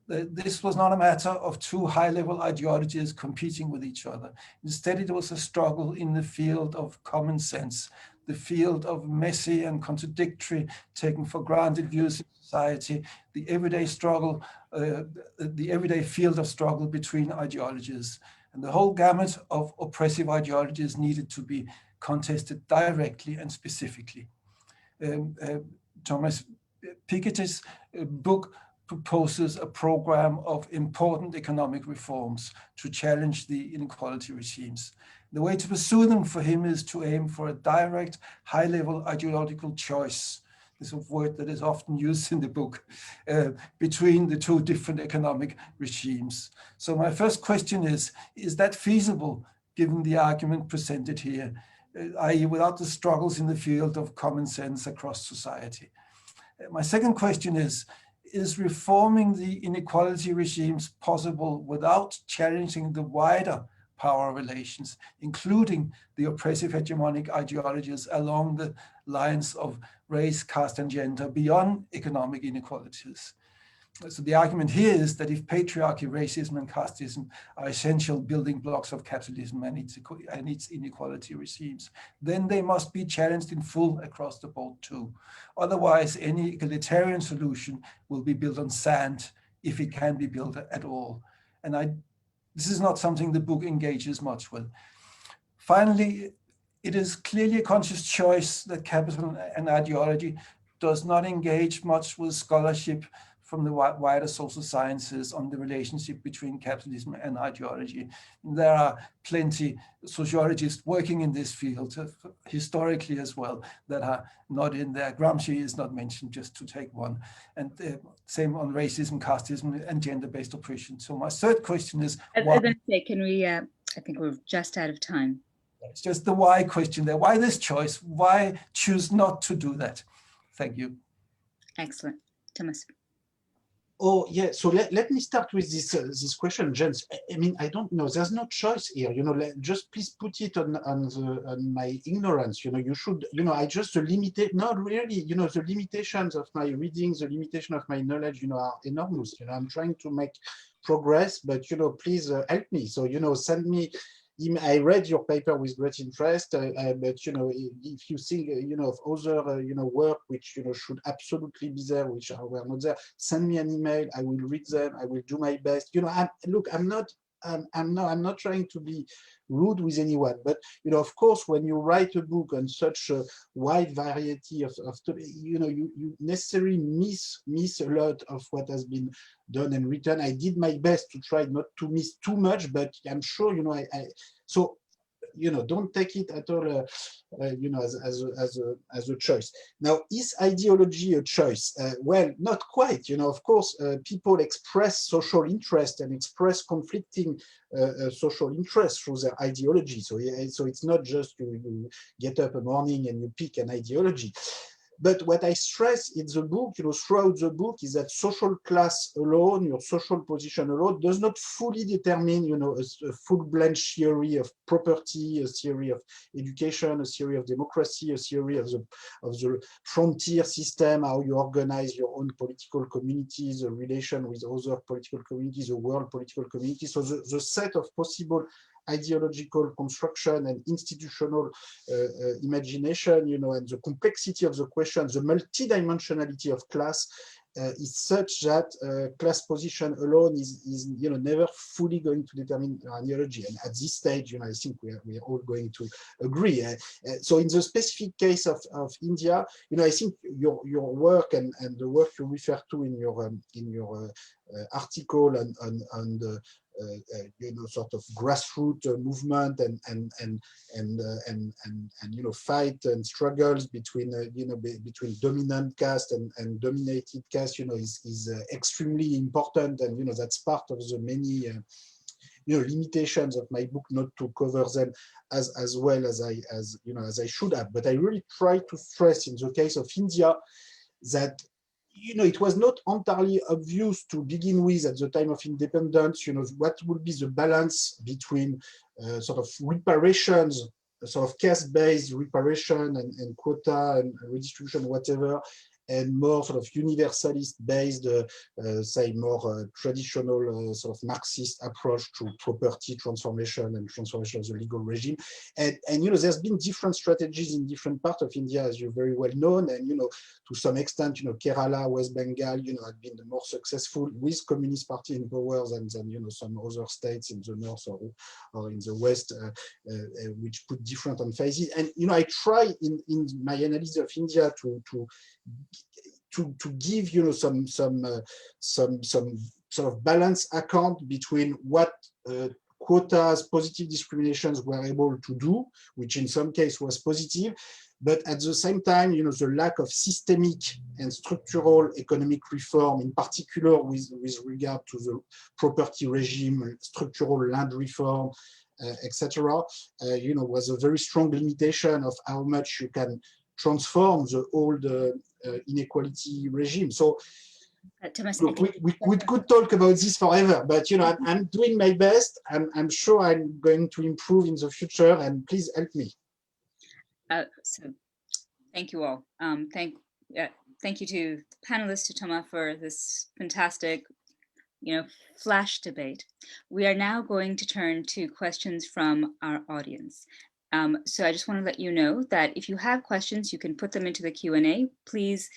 This was not a matter of two high-level ideologies competing with each other. Instead, it was a struggle in the field of common sense, the field of messy and contradictory, taken for granted views in society, the everyday struggle, the everyday field of struggle between ideologies. And the whole gamut of oppressive ideologies needed to be contested directly and specifically. Thomas Piketty's book proposes a program of important economic reforms to challenge the inequality regimes. The way to pursue them for him is to aim for a direct, high-level ideological choice, this is a word that is often used in the book, between the two different economic regimes. So my first question is that feasible given the argument presented here, i.e. without the struggles in the field of common sense across society? My second question is reforming the inequality regimes possible without challenging the wider power relations, including the oppressive hegemonic ideologies along the lines of race, caste, and gender beyond economic inequalities? So the argument here is that if patriarchy, racism, and casteism are essential building blocks of capitalism and its inequality regimes, then they must be challenged in full across the board too. Otherwise, any egalitarian solution will be built on sand, if it can be built at all. And this is not something the book engages much with. Finally, it is clearly a conscious choice that capital and ideology does not engage much with scholarship from the wider social sciences on the relationship between capitalism and ideology. There are plenty sociologists working in this field historically as well that are not in there. Gramsci is not mentioned, just to take one. And same on racism, casteism, and gender-based oppression. So my third question is, why? Can we, I think we're just out of time. It's just the why question there. Why this choice? Why choose not to do that? Thank you. Excellent. Thomas. Oh, yeah. So let me start with this question, Jens. I mean, I don't know. There's no choice here. You know, just please put it on my ignorance. You know, you should. You know, I just not really. You know, the limitations of my reading, the limitation of my knowledge, you know, are enormous. You know, I'm trying to make progress, but you know, please help me. So you know, send me. I read your paper with great interest, but you know, if you think you know of other you know work which you know should absolutely be there, which were not there, send me an email. I will read them. I will do my best. You know, I'm not trying to be rude with anyone, but you know, of course, when you write a book on such a wide variety of you know, you necessarily miss a lot of what has been done and written. I did my best to try not to miss too much, but I'm sure you know so you know, don't take it at all you know as a choice. Now, is ideology a choice? Well, not quite. You know, of course, people express social interest and express conflicting social interests through their ideology. So so it's not just you get up a morning and you pick an ideology. But what I stress in the book, you know, throughout the book, is that social class alone, your social position alone, does not fully determine, you know, a full-blown theory of property, a theory of education, a theory of democracy, a theory of the frontier system, how you organize your own political communities, the relation with other political communities, the world political community. So the set of possible ideological construction and institutional imagination, you know, and the complexity of the question, the multidimensionality of class is such that class position alone is you know never fully going to determine ideology. And at this stage, you know, I think we are all going to agree. So in the specific case of India, you know, I think your work and the work you refer to in your article on the you know, sort of grassroots movement and you know, fight and struggles between you know, between dominant caste and dominated caste, you know, is extremely important, and you know, that's part of the many you know, limitations of my book not to cover them as well as I should have. But I really try to stress in the case of India that, you know, it was not entirely obvious to begin with at the time of independence, you know, what would be the balance between sort of reparations, sort of caste-based reparation and quota and redistribution, whatever, and more sort of universalist-based, say, more traditional sort of Marxist approach to property transformation and transformation of the legal regime. And you know, there's been different strategies in different parts of India, as you're very well known. And you know, to some extent, you know, Kerala, West Bengal, you know, have been the more successful with Communist Party in power than you know, some other states in the north or in the west, which put different emphasis. And you know, I try in my analysis of India to give, you know, some sort of balanced account between what quotas, positive discriminations were able to do, which in some case was positive, but at the same time, you know, the lack of systemic and structural economic reform, in particular with regard to the property regime, structural land reform, etc., you know, was a very strong limitation of how much you can transform the old inequality regime. So Thomas, look, we could talk about this forever, but you know, I'm doing my best. I'm sure I'm going to improve in the future, and please help me. So thank you all. Thank you to the panelists, to Thomas, for this fantastic, you know, flash debate. We are now going to turn to questions from our audience. So I just want to let you know that if you have questions, you can put them into the Q&A. Please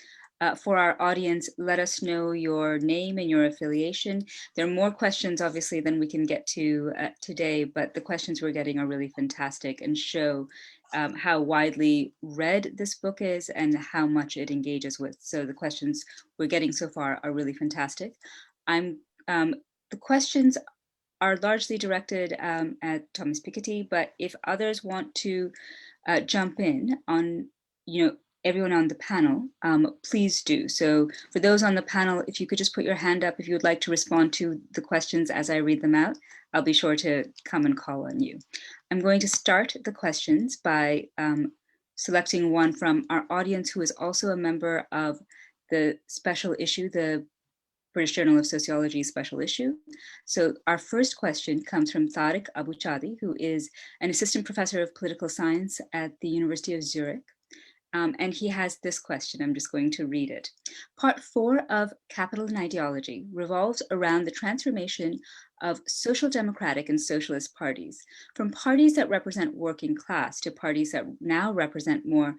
For our audience, let us know your name and your affiliation. There are more questions, obviously, than we can get to today, but the questions we're getting are really fantastic and show how widely read this book is and how much it engages with. So the questions we're getting so far are really fantastic. The questions are largely directed at Thomas Piketty, but if others want to jump in on, everyone on the panel, please do. So for those on the panel, if you could just put your hand up if you would like to respond to the questions as I read them out, I'll be sure to come and call on you. I'm going to start the questions by selecting one from our audience who is also a member of the special issue, the British Journal of Sociology special issue. So our first question comes from Tariq Abuchadi, who is an assistant professor of political science at the University of Zurich. And he has this question, I'm just going to read it. Part 4 of Capital and Ideology revolves around the transformation of social democratic and socialist parties, from parties that represent working class to parties that now represent more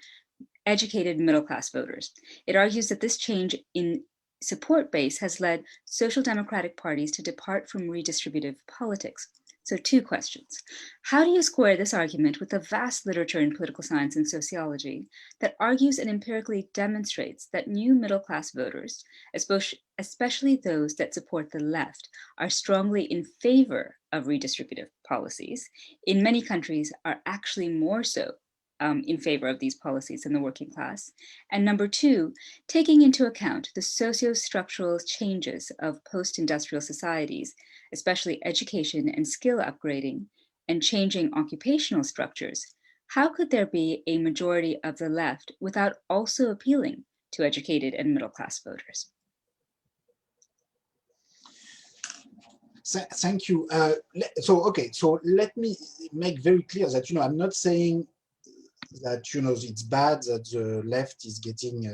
educated middle class voters. It argues that this change in support base has led social democratic parties to depart from redistributive politics. So 2 questions. How do you square this argument with the vast literature in political science and sociology that argues and empirically demonstrates that new middle class voters, especially those that support the left, are strongly in favor of redistributive policies, in many countries are actually more so in favor of these policies in the working class? And number 2, taking into account the socio-structural changes of post-industrial societies, especially education and skill upgrading and changing occupational structures, how could there be a majority of the left without also appealing to educated and middle-class voters? Thank you. So let me make very clear that, I'm not saying that it's bad that the left is getting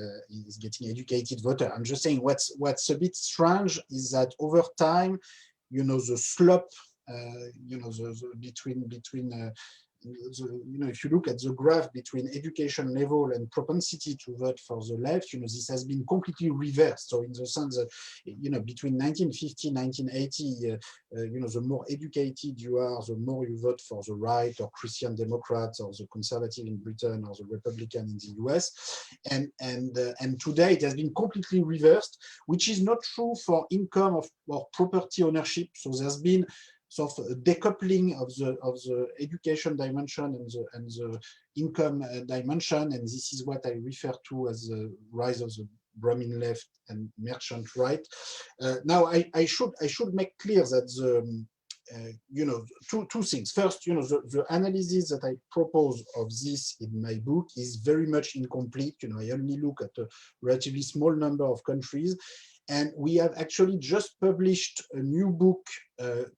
educated voter. I'm just saying what's a bit strange is that over time, the slope, between if you look at the graph between education level and propensity to vote for the left, this has been completely reversed. So in the sense that, between 1950 and 1980, the more educated you are, the more you vote for the right or Christian Democrats or the conservative in Britain or the Republican in the US. And today it has been completely reversed, which is not true for income or property ownership. So there's been sort of a decoupling of the education dimension and the income dimension, and this is what I refer to as the rise of the Brahmin left and merchant right. Now I should make clear that two things. First, the analysis that I propose of this in my book is very much incomplete. I only look at a relatively small number of countries. And we have actually just published a new book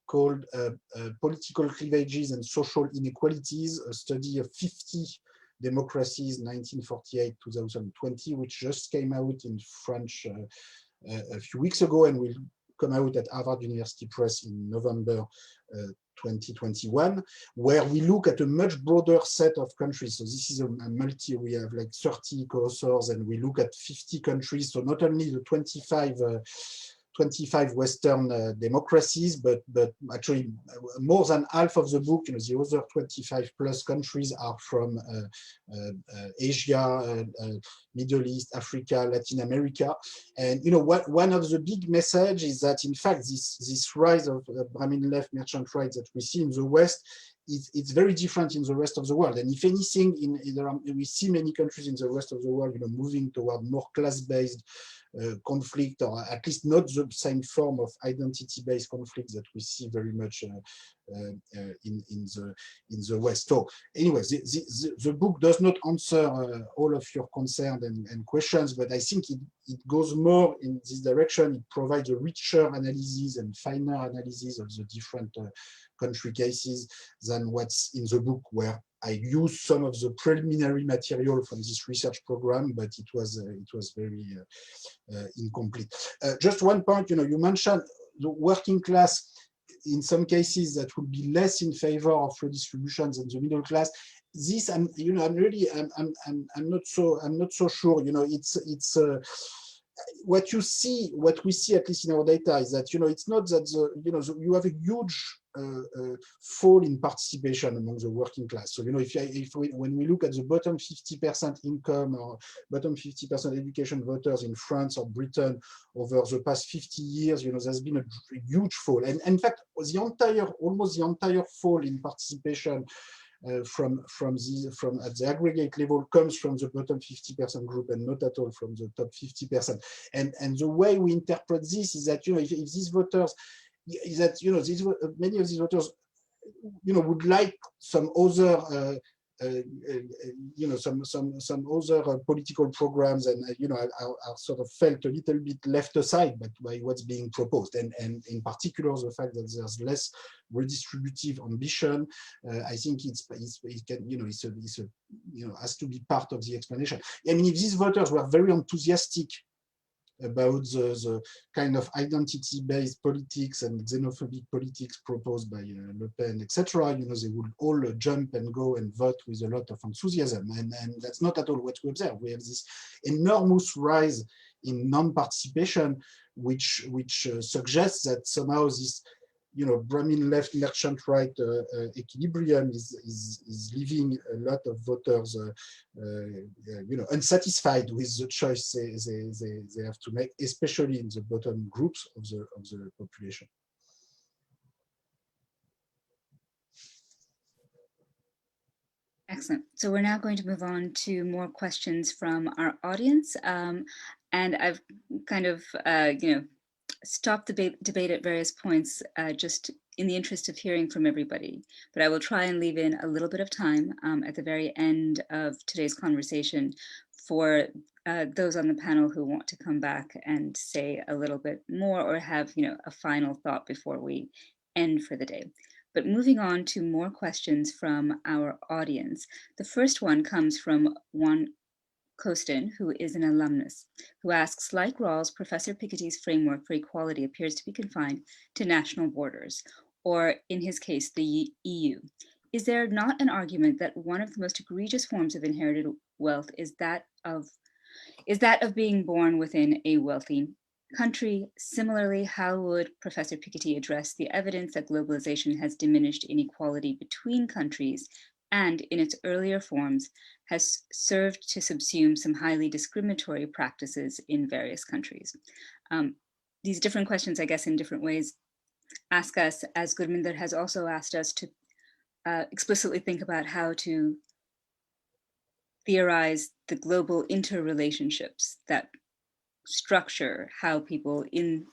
called Political Cleavages and Social Inequalities, a study of 50 democracies, 1948-2020, which just came out in French a few weeks ago and will come out at Harvard University Press in November 2021, where we look at a much broader set of countries. So this is a we have like 30 co-authors and we look at 50 countries. So not only the 25 Western democracies, but actually more than half of the book, the other 25 plus countries are from Asia, Middle East, Africa, Latin America. And one of the big messages is that in fact this rise of Brahmin left merchant right that we see in the West, it's very different in the rest of the world. And if anything, we see many countries in the rest of the world moving toward more class-based conflict, or at least not the same form of identity-based conflict that we see very much in the West. So anyway, the book does not answer all of your concerns and questions, but I think it goes more in this direction. It provides a richer analysis and finer analysis of the different country cases than what's in the book, where I used some of the preliminary material from this research program, but it was very incomplete. Just one point, you mentioned the working class. In some cases, that would be less in favor of redistribution than the middle class. this, I'm not so sure. It's what we see, at least in our data, is that it's not that you have a huge fall in participation among the working class. So when we look at the bottom 50% income or bottom 50% education voters in France or Britain over the past 50 years, there's been a huge fall. And in fact, almost the entire fall in participation from at the aggregate level comes from the bottom 50% group and not at all from the top 50%. And the way we interpret this is that if these voters, is that many of these voters would like some other some other political programs, and are sort of felt a little bit left aside by what's being proposed, and in particular the fact that there's less redistributive ambition. I think it has to be part of the explanation. I mean, if these voters were very enthusiastic about the kind of identity-based politics and xenophobic politics proposed by Le Pen, etc., they would all jump and go and vote with a lot of enthusiasm, and that's not at all what we observe. We have this enormous rise in non-participation, which suggests that somehow this Brahmin left, merchant right equilibrium is leaving a lot of voters unsatisfied with the choice they have to make, especially in the bottom groups of the population. Excellent. So we're now going to move on to more questions from our audience. And I've kind of, stop the debate at various points just in the interest of hearing from everybody. But I will try and leave in a little bit of time at the very end of today's conversation for those on the panel who want to come back and say a little bit more or have a final thought before we end for the day. But moving on to more questions from our audience. The first one comes from Juan Costin, who is an alumnus, who asks, like Rawls, Professor Piketty's framework for equality appears to be confined to national borders, or in his case, the EU. Is there not an argument that one of the most egregious forms of inherited wealth is that of being born within a wealthy country? Similarly, how would Professor Piketty address the evidence that globalization has diminished inequality between countries and in its earlier forms has served to subsume some highly discriminatory practices in various countries? These different questions, I guess, in different ways, ask us, as Gurminder has also asked us, to explicitly think about how to theorize the global interrelationships that structure how people in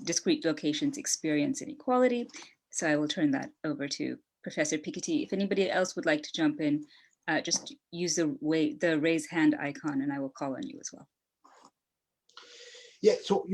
discrete locations experience inequality. So I will turn that over to Professor Piketty. If anybody else would like to jump in, just use the raise hand icon and I will call on you as well. Yeah, so,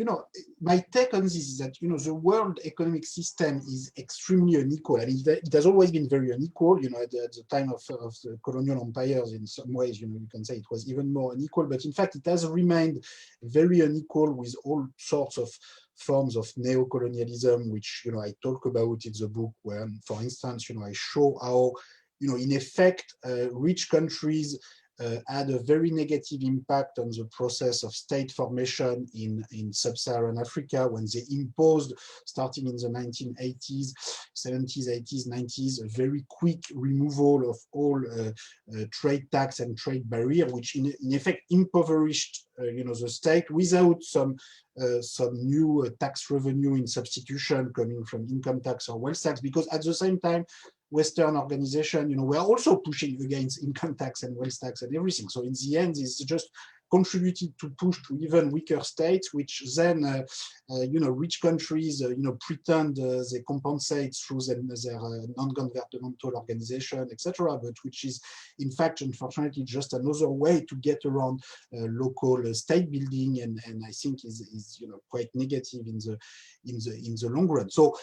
my take on this is that, the world economic system is extremely unequal. I mean, it has always been very unequal, at the time of the colonial empires. In some ways, you can say it was even more unequal, but in fact, it has remained very unequal with all sorts of forms of neo-colonialism, which, I talk about in the book, where, for instance, I show how, in effect, rich countries had a very negative impact on the process of state formation in sub-Saharan Africa when they imposed, starting in the 1980s, 70s, 80s, 90s, a very quick removal of all trade tax and trade barrier, which in effect impoverished the state without some new tax revenue in substitution coming from income tax or wealth tax, because at the same time, Western organization, were also pushing against income tax and wealth tax and everything. So in the end, it's just contributed to push to even weaker states, which then, rich countries, pretend they compensate through their non-governmental organization, etc., but which is, in fact, unfortunately, just another way to get around local state building, and I think is quite negative in the long run. So,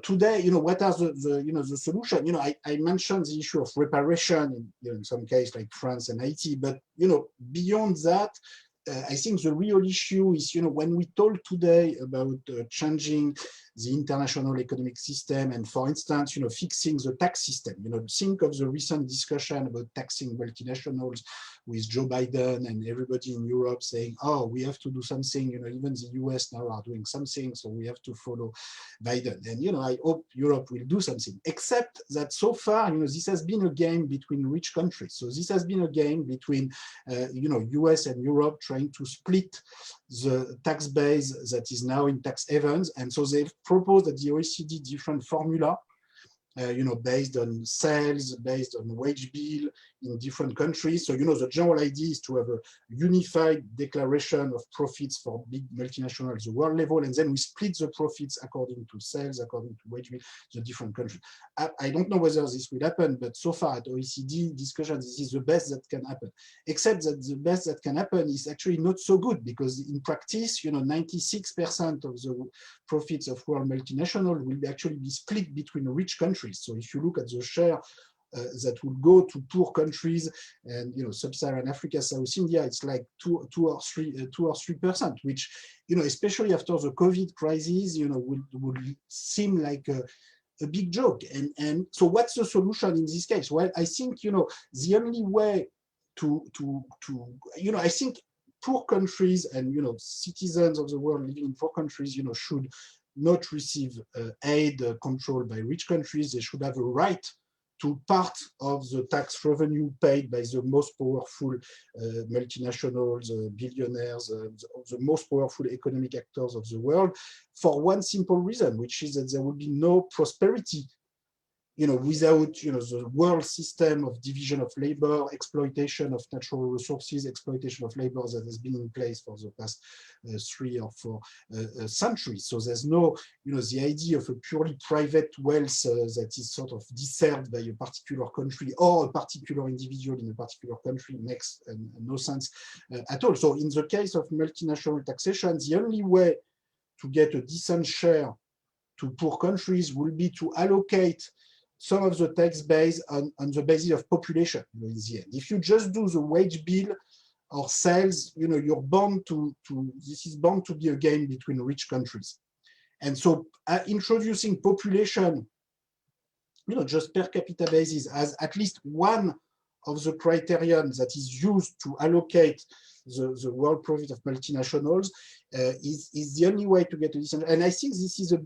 today, what are the solution? I mentioned the issue of reparation in some case like France and Haiti, but beyond that, I think the real issue is when we talk today about changing the international economic system, and for instance, fixing the tax system. Think of the recent discussion about taxing multinationals with Joe Biden and everybody in Europe saying, oh, we have to do something, even the US now are doing something, so we have to follow Biden. And, I hope Europe will do something, except that so far, this has been a game between rich countries. So this has been a game between, US and Europe trying to split the tax base that is now in tax havens. And so they've proposed at the OECD different formula, based on sales, based on wage bill in different countries. So, the general idea is to have a unified declaration of profits for big multinationals at the world level, and then we split the profits according to sales, according to wage bill, the different countries. I don't know whether this will happen, but so far at OECD discussions, this is the best that can happen. Except that the best that can happen is actually not so good, because in practice, 96% of the profits of world multinational will actually be split between rich countries. So if you look at the share that will go to poor countries and sub-Saharan Africa, South India, it's like 2 or 3%, which especially after the COVID crisis, would seem like a big joke. And so what's the solution in this case? Well, I think the only way to I think poor countries and citizens of the world living in poor countries should not receive aid controlled by rich countries. They should have a right to part of the tax revenue paid by the most powerful multinationals, billionaires, the most powerful economic actors of the world, for one simple reason, which is that there will be no prosperity without the world system of division of labor, exploitation of natural resources, exploitation of labor that has been in place for the past 3 or 4 centuries. So there's no, the idea of a purely private wealth that is sort of deserved by a particular country or a particular individual in a particular country makes no sense at all. So in the case of multinational taxation, the only way to get a decent share to poor countries will be to allocate some of the tax base on the basis of population in the end. If you just do the wage bill or sales, you're bound this is bound to be a game between rich countries. And so introducing population, just per capita basis as at least one of the criterion that is used to allocate the world profit of multinationals is the only way to get a decent. And I think this is a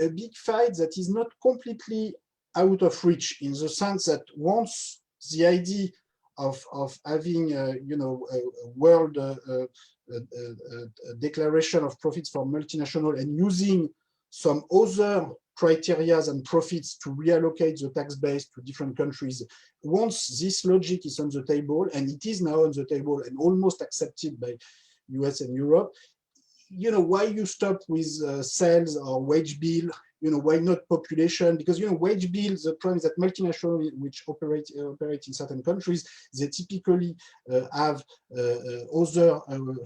big fight that is not completely out of reach, in the sense that once the idea of having a world declaration of profits for multinational and using some other criteria and profits to reallocate the tax base to different countries, once this logic is on the table, and it is now on the table and almost accepted by US and Europe, why you stop with sales or wage bill? Why not population? Because wage bills, the problem is that multinationals which operate in certain countries, they typically have other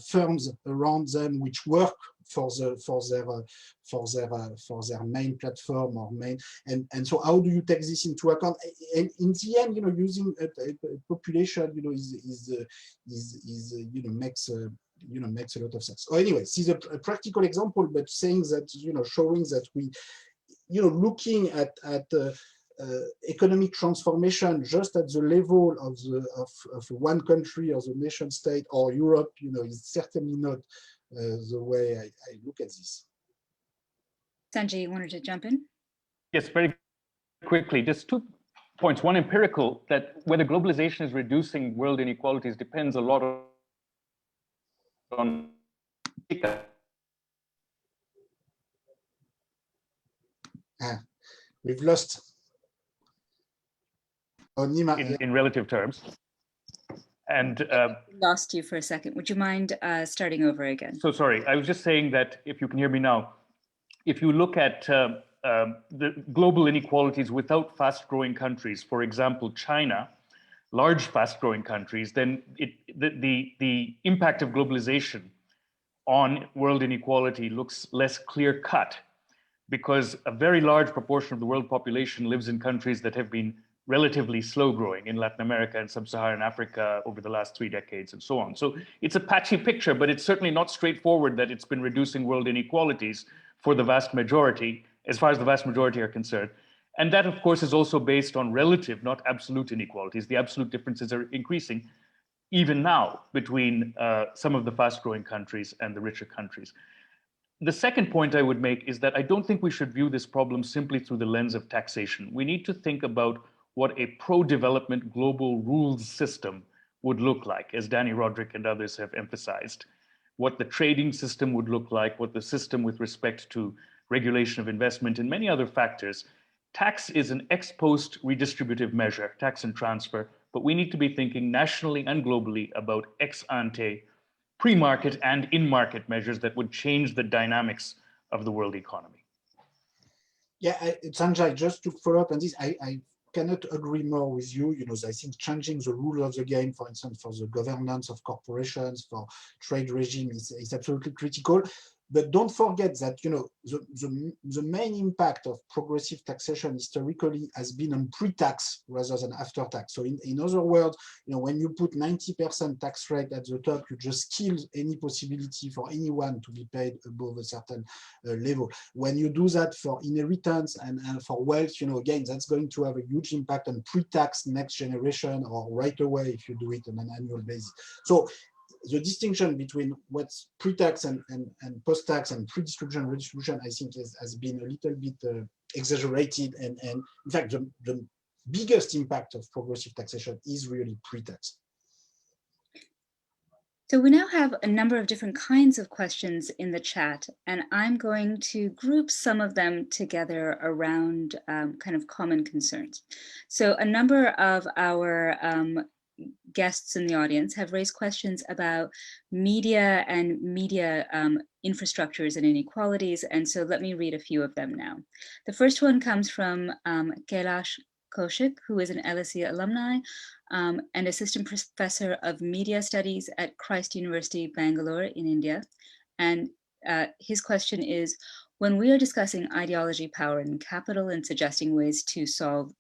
firms around them which work for their main platform or main, and so how do you take this into account? And in the end, using a population, makes a lot of sense. So anyway, this is a practical example, but saying that, showing that we, looking at economic transformation just at the level of one country or the nation state or Europe, is certainly not the way I look at this. Sanjay, you wanted to jump in? Yes, very quickly, just 2 points. One, empirical, that whether globalization is reducing world inequalities depends a lot on we've lost Poornima in relative terms. And lost you for a second. Would you mind starting over again? So sorry, I was just saying that, if you can hear me now, if you look at the global inequalities without fast-growing countries, for example, China, large fast-growing countries, then the impact of globalization on world inequality looks less clear-cut, because a very large proportion of the world population lives in countries that have been relatively slow growing in Latin America and sub-Saharan Africa over the last 3 decades and so on. So it's a patchy picture, but it's certainly not straightforward that it's been reducing world inequalities for the vast majority, as far as the vast majority are concerned. And that, of course, is also based on relative, not absolute inequalities. The absolute differences are increasing even now between some of the fast-growing countries and the richer countries. The second point I would make is that I don't think we should view this problem simply through the lens of taxation. We need to think about what a pro-development global rules system would look like, as Danny Roderick and others have emphasized, what the trading system would look like, what the system with respect to regulation of investment and many other factors. Tax is an ex post redistributive measure, tax and transfer, but we need to be thinking nationally and globally about ex ante, pre-market and in-market measures that would change the dynamics of the world economy. Yeah, Sanjay, just to follow up on this, I cannot agree more with you. You know, I think changing the rules of the game, for instance, for the governance of corporations, for trade regime is absolutely critical. But don't forget that, you know, the main impact of progressive taxation historically has been on pre-tax rather than after tax. So in other words, you know, when you put 90% tax rate at the top, you just kill any possibility for anyone to be paid above a certain level. When you do that for inheritance and for wealth, you know, again, that's going to have a huge impact on pre-tax next generation or right away if you do it on an annual basis. So the distinction between what's pre-tax and post-tax and pre-distribution and redistribution, I think, has been a little bit exaggerated. And in fact, the biggest impact of progressive taxation is really pre-tax. So we now have a number of different kinds of questions in the chat, and I'm going to group some of them together around kind of common concerns. So a number of our guests in the audience have raised questions about media and media infrastructures and inequalities. And so let me read a few of them now. The first one comes from Kailash Kaushik, who is an LSE alumni and assistant professor of media studies at Christ University, Bangalore in India. And his question is, when we are discussing ideology, power, and capital and suggesting ways to solve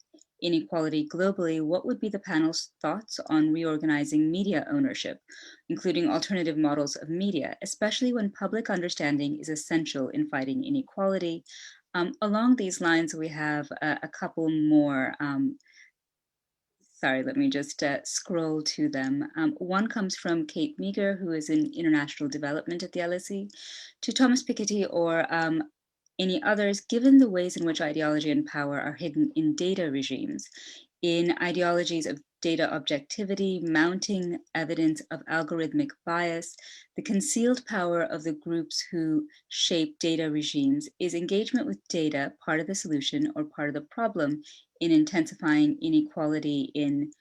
inequality globally, what would be the panel's thoughts on reorganizing media ownership, including alternative models of media, especially when public understanding is essential in fighting inequality? Along these lines, we have a couple more. Sorry, let me just scroll to them. One comes from Kate Meager, who is in international development at the LSE, to Thomas Piketty or any others. Given the ways in which ideology and power are hidden in data regimes, in ideologies of data objectivity, mounting evidence of algorithmic bias, the concealed power of the groups who shape data regimes, is engagement with data part of the solution or part of the problem in intensifying inequality in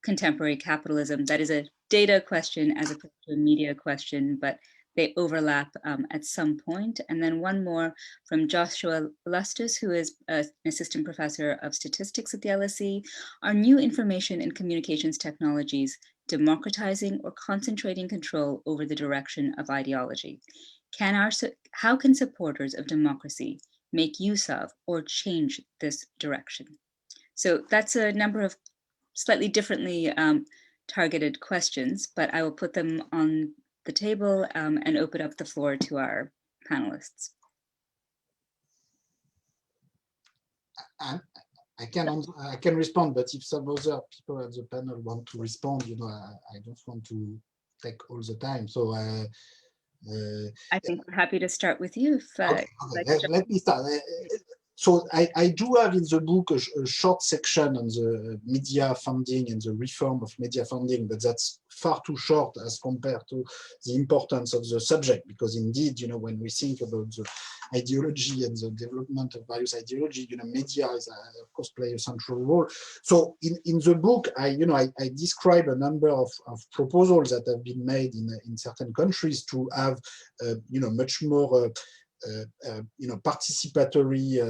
contemporary capitalism? That is a data question as opposed to a media question, but they overlap at some point. And then one more from Joshua Lustus, who is an assistant professor of statistics at the LSE. Are new information and communications technologies democratizing or concentrating control over the direction of ideology? How can supporters of democracy make use of or change this direction? So that's a number of slightly differently targeted questions, but I will put them on the table and open up the floor to our panelists. I can respond, but if some other people at the panel want to respond, you know, I don't want to take all the time. So I think we're happy to start with you. Okay. Let me start. So I do have in the book a short section on the media funding and the reform of media funding, but that's far too short as compared to the importance of the subject, because indeed, you know, when we think about the ideology and the development of various ideology, you know, media is of course play a central role. So in the book, I describe a number of proposals that have been made in certain countries to have you know, much more you know, participatory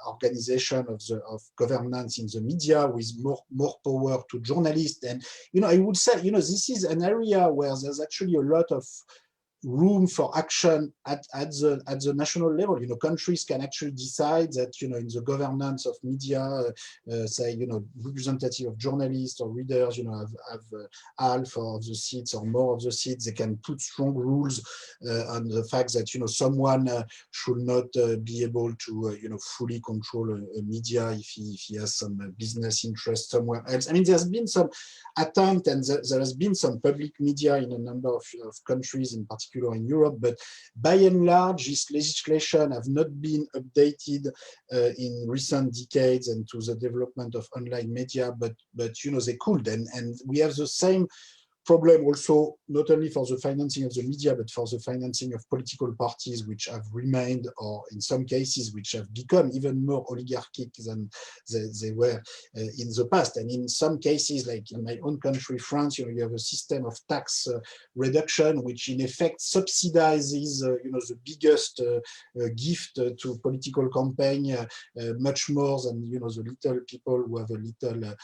organization of governance in the media, with more power to journalists. And you know, I would say, you know, this is an area where there's actually a lot of room for action at the national level. Countries can actually decide that, in the governance of media, say, representative of journalists or readers, have half of the seats or more of the seats. They can put strong rules on the fact that, someone should not be able to, fully control a media if he has some business interest somewhere else. I mean, there's been some attempt, and there has been some public media in a number of countries, in particular in Europe, but by and large, this legislation have not been updated in recent decades and to the development of online media, but they could, and we have the same problem also, not only for the financing of the media, but for the financing of political parties, which have remained, or in some cases, which have become even more oligarchic than they were in the past. And in some cases, like in my own country, France, you have a system of tax reduction, which in effect subsidizes, the biggest gift to political campaign, much more than, the little people who have a little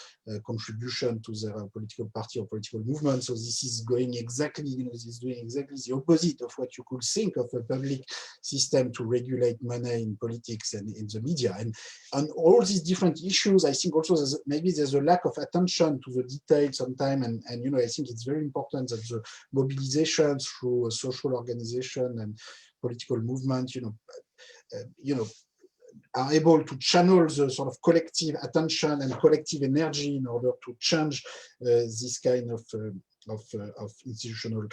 contribution to their political party or political movement. So this is going exactly, this is doing exactly the opposite of what you could think of a public system to regulate money in politics and in the media. And on all these different issues, I think also maybe there's a lack of attention to the details sometimes. And I think it's very important that the mobilization through a social organization and political movement, are able to channel the sort of collective attention and collective energy in order to change this kind of institutional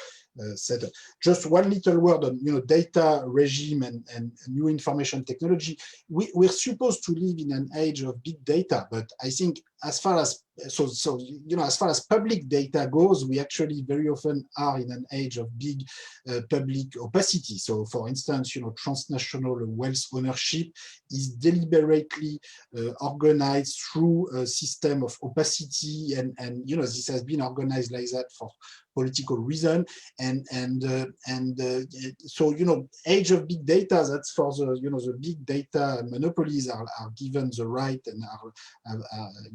setup. Just one little word on data regime and new information technology. We're supposed to live in an age of big data, but I think as far as as far as public data goes, we actually very often are in an age of big public opacity. So, for instance, transnational wealth ownership is deliberately organized through a system of opacity, and this has been organized like that for political reason, so age of big data, that's for the big data monopolies are given the right and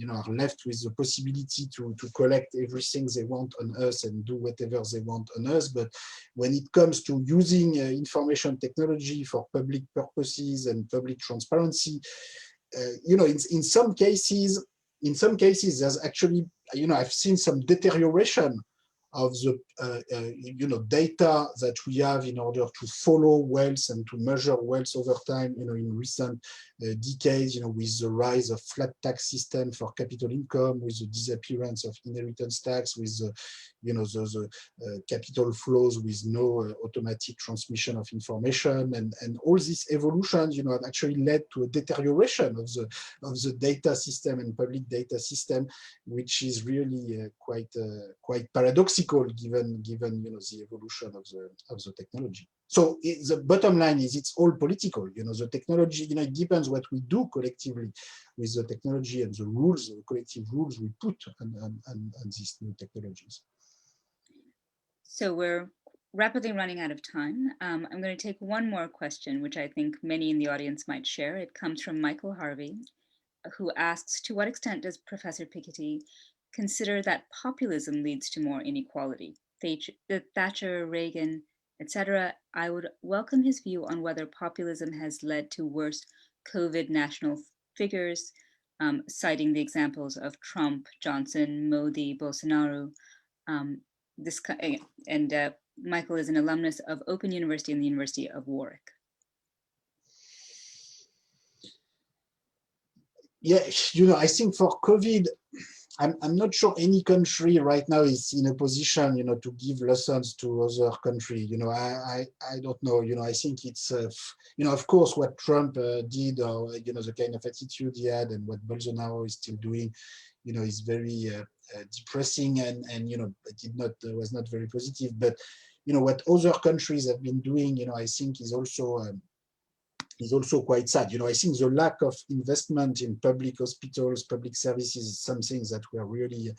are left with the possibility to collect everything they want on us and do whatever they want on us. But when it comes to using information technology for public purposes and public transparency, in some cases there's actually, I've seen some deterioration of the data that we have in order to follow wealth and to measure wealth over time, in recent decades, with the rise of flat tax system for capital income, with the disappearance of inheritance tax, with the capital flows with no automatic transmission of information, and all these evolutions, have actually led to a deterioration of the data system and public data system, which is really quite paradoxical given the evolution of the technology. So the bottom line is it's all political. The technology, it depends what we do collectively with the technology and the rules, the collective rules we put on these new technologies. So we're rapidly running out of time. I'm going to take one more question, which I think many in the audience might share. It comes from Michael Harvey, who asks, to what extent does Professor Piketty consider that populism leads to more inequality? Thatcher, Reagan, etc. I would welcome his view on whether populism has led to worse COVID national figures, citing the examples of Trump, Johnson, Modi, Bolsonaro. Michael is an alumnus of Open University and the University of Warwick. Yeah, I think for COVID, I'm not sure any country right now is in a position, to give lessons to other countries. I don't know. I think it's, of course, what Trump did, or the kind of attitude he had, and what Bolsonaro is still doing, is very depressing, and was not very positive. But what other countries have been doing, I think is also is also quite sad. You know, I think the lack of investment in public hospitals, public services is something that we are really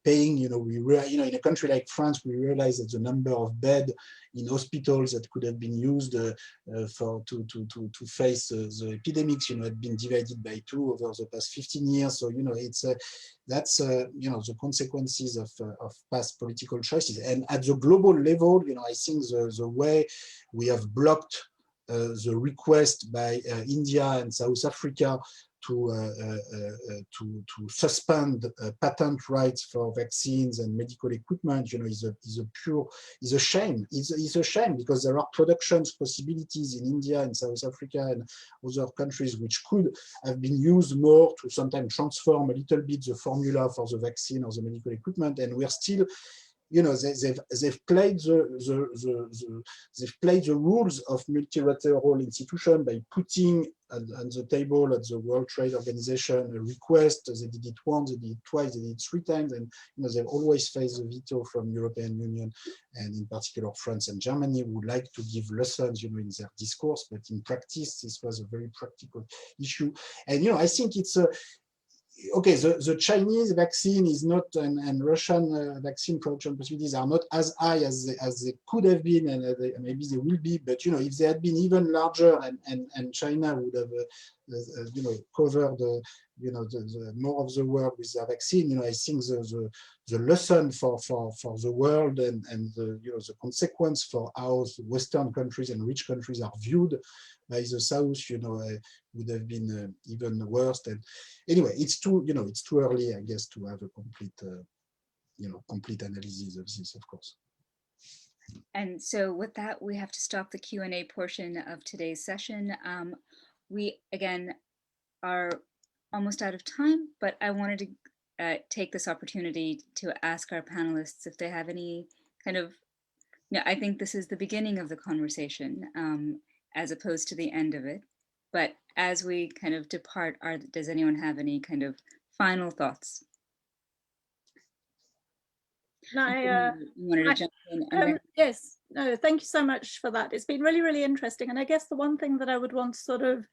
paying. You know, in a country like France, we realize that the number of beds in hospitals that could have been used to face the epidemics, you know, had been divided by 2 over the past 15 years. So, you know, that's you know, the consequences of past political choices. And at the global level, you know, I think the way we have blocked the request by India and South Africa to suspend patent rights for vaccines and medical equipment, you know, is a shame. It's a shame because there are production possibilities in India and South Africa and other countries which could have been used more to sometimes transform a little bit the formula for the vaccine or the medical equipment, and we're still, you know, they've played the rules of multilateral institution by putting on the table at the World Trade Organization a request. They did it once, they did it twice, they did it 3 times, and you know, they've always faced the veto from European Union and in particular France and Germany, who would like to give lessons, you know, in their discourse, but in practice, this was a very practical issue. And you know, I think it's a okay, the Chinese vaccine is not, and Russian vaccine production possibilities are not as high as they could have been, and maybe they will be. But you know, if they had been even larger, and China would have, you know, covered, you know, the more of the world with their vaccine, you know, I think the lesson for the world and the, you know, the consequence for how Western countries and rich countries are viewed by the South, you know, would have been even worse. And anyway, it's too early, I guess, to have a complete, you know, complete analysis of this, of course. And so with that, we have to stop the Q&A portion of today's session. We, again, are almost out of time, but I wanted to take this opportunity to ask our panelists if they have any kind of, you know, I think this is the beginning of the conversation as opposed to the end of it. But as we kind of depart, does anyone have any kind of final thoughts? I wanted to jump in. Yes, no, thank you so much for that. It's been really, really interesting. And I guess the one thing that I would want to sort of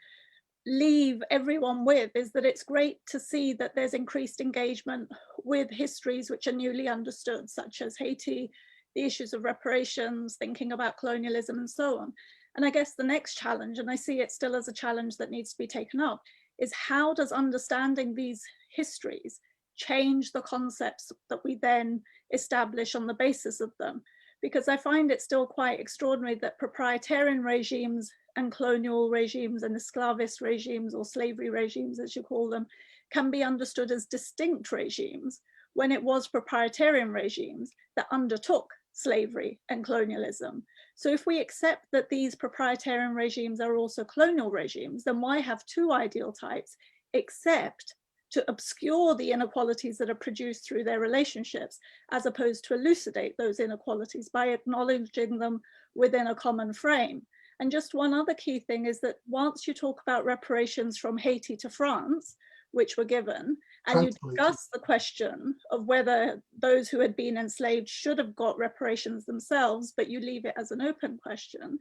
leave everyone with is that it's great to see that there's increased engagement with histories which are newly understood, such as Haiti, the issues of reparations, thinking about colonialism and so on. And I guess the next challenge, and I see it still as a challenge that needs to be taken up, is how does understanding these histories change the concepts that we then establish on the basis of them? Because I find it still quite extraordinary that proprietarian regimes and colonial regimes and esclavist regimes, or slavery regimes as you call them, can be understood as distinct regimes when it was proprietarian regimes that undertook slavery and colonialism. So if we accept that these proprietarian regimes are also colonial regimes, then why have 2 ideal types except to obscure the inequalities that are produced through their relationships, as opposed to elucidate those inequalities by acknowledging them within a common frame? And just one other key thing is that once you talk about reparations from Haiti to France, which were given, and you discuss the question of whether those who had been enslaved should have got reparations themselves, but you leave it as an open question,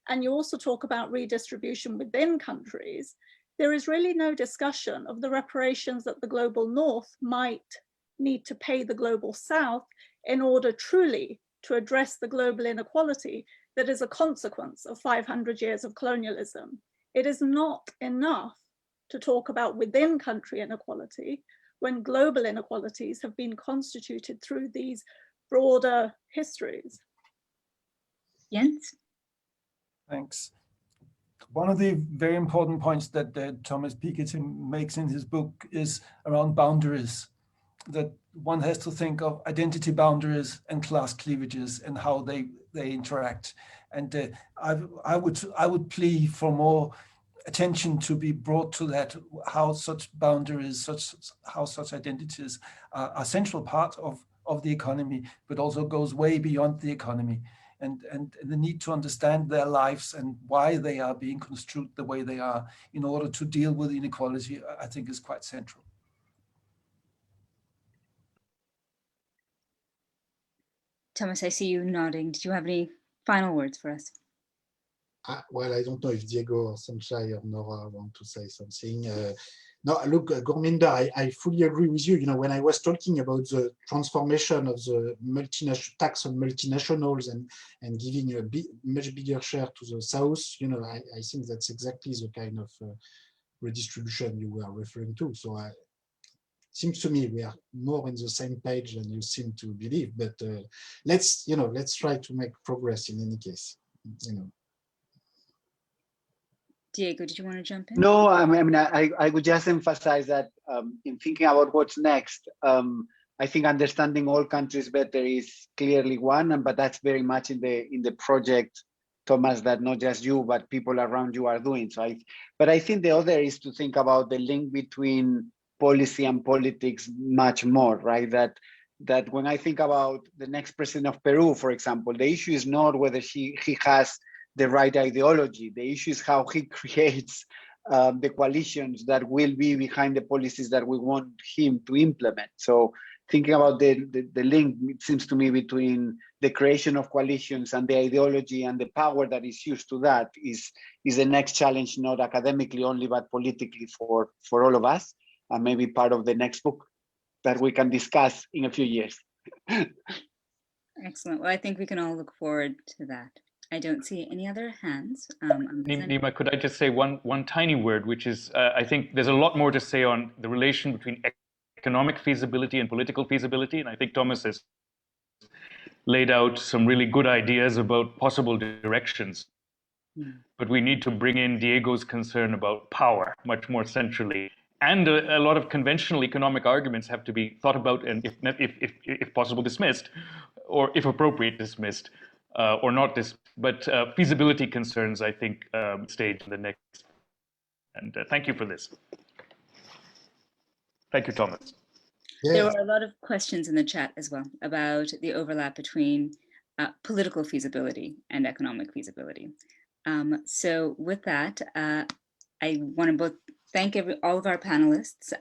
and you also talk about redistribution within countries, there is really no discussion of the reparations that the global North might need to pay the global South in order truly to address the global inequality that is a consequence of 500 years of colonialism. It is not enough to talk about within country inequality when global inequalities have been constituted through these broader histories. Jens? Thanks. One of the very important points that Thomas Piketty makes in his book is around boundaries, that one has to think of identity boundaries and class cleavages and how they interact. And I would plea for more attention to be brought to that, how such boundaries, how such identities are a central part of the economy, but also goes way beyond the economy. And the need to understand their lives and why they are being construed the way they are in order to deal with inequality, I think is quite central. Thomas, I see you nodding. Did you have any final words for us? Well, I don't know if Diego or Sanjay or Nora want to say something. No, look, Gurminder, I fully agree with you. You know, when I was talking about the transformation of the tax on multinationals and giving a much bigger share to the South, you know, I think that's exactly the kind of redistribution you were referring to. So it seems to me we are more in the same page than you seem to believe. But let's try to make progress in any case. You know. Diego, did you want to jump in? No, I would just emphasize that in thinking about what's next, I think understanding all countries better is clearly one, but that's very much in the project, Thomas, that not just you, but people around you are doing. So but I think the other is to think about the link between policy and politics much more, right? That when I think about the next president of Peru, for example, the issue is not whether he has the right ideology. The issue is how he creates the coalitions that will be behind the policies that we want him to implement. So thinking about the link, it seems to me, between the creation of coalitions and the ideology and the power that is used to that is the next challenge, not academically only, but politically for all of us, and maybe part of the next book that we can discuss in a few years. Excellent. Well, I think we can all look forward to that. I don't see any other hands. Nima, could I just say one tiny word, which is, I think there's a lot more to say on the relation between economic feasibility and political feasibility. And I think Thomas has laid out some really good ideas about possible directions. But we need to bring in Diego's concern about power much more centrally. And a lot of conventional economic arguments have to be thought about and, if possible, dismissed, or if appropriate, dismissed. Or not this, but feasibility concerns, I think, stage in the next. And thank you for this. Thank you, Thomas. Yeah. There were a lot of questions in the chat as well about the overlap between political feasibility and economic feasibility. So with that, I want to both thank all of our panelists,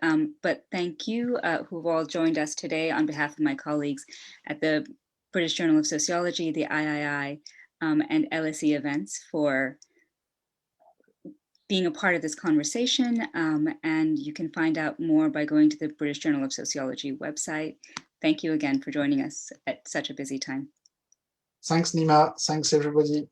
but thank you who've all joined us today on behalf of my colleagues at the British Journal of Sociology, the III, and LSE events for being a part of this conversation. And you can find out more by going to the British Journal of Sociology website. Thank you again for joining us at such a busy time. Thanks, Nima. Thanks, everybody.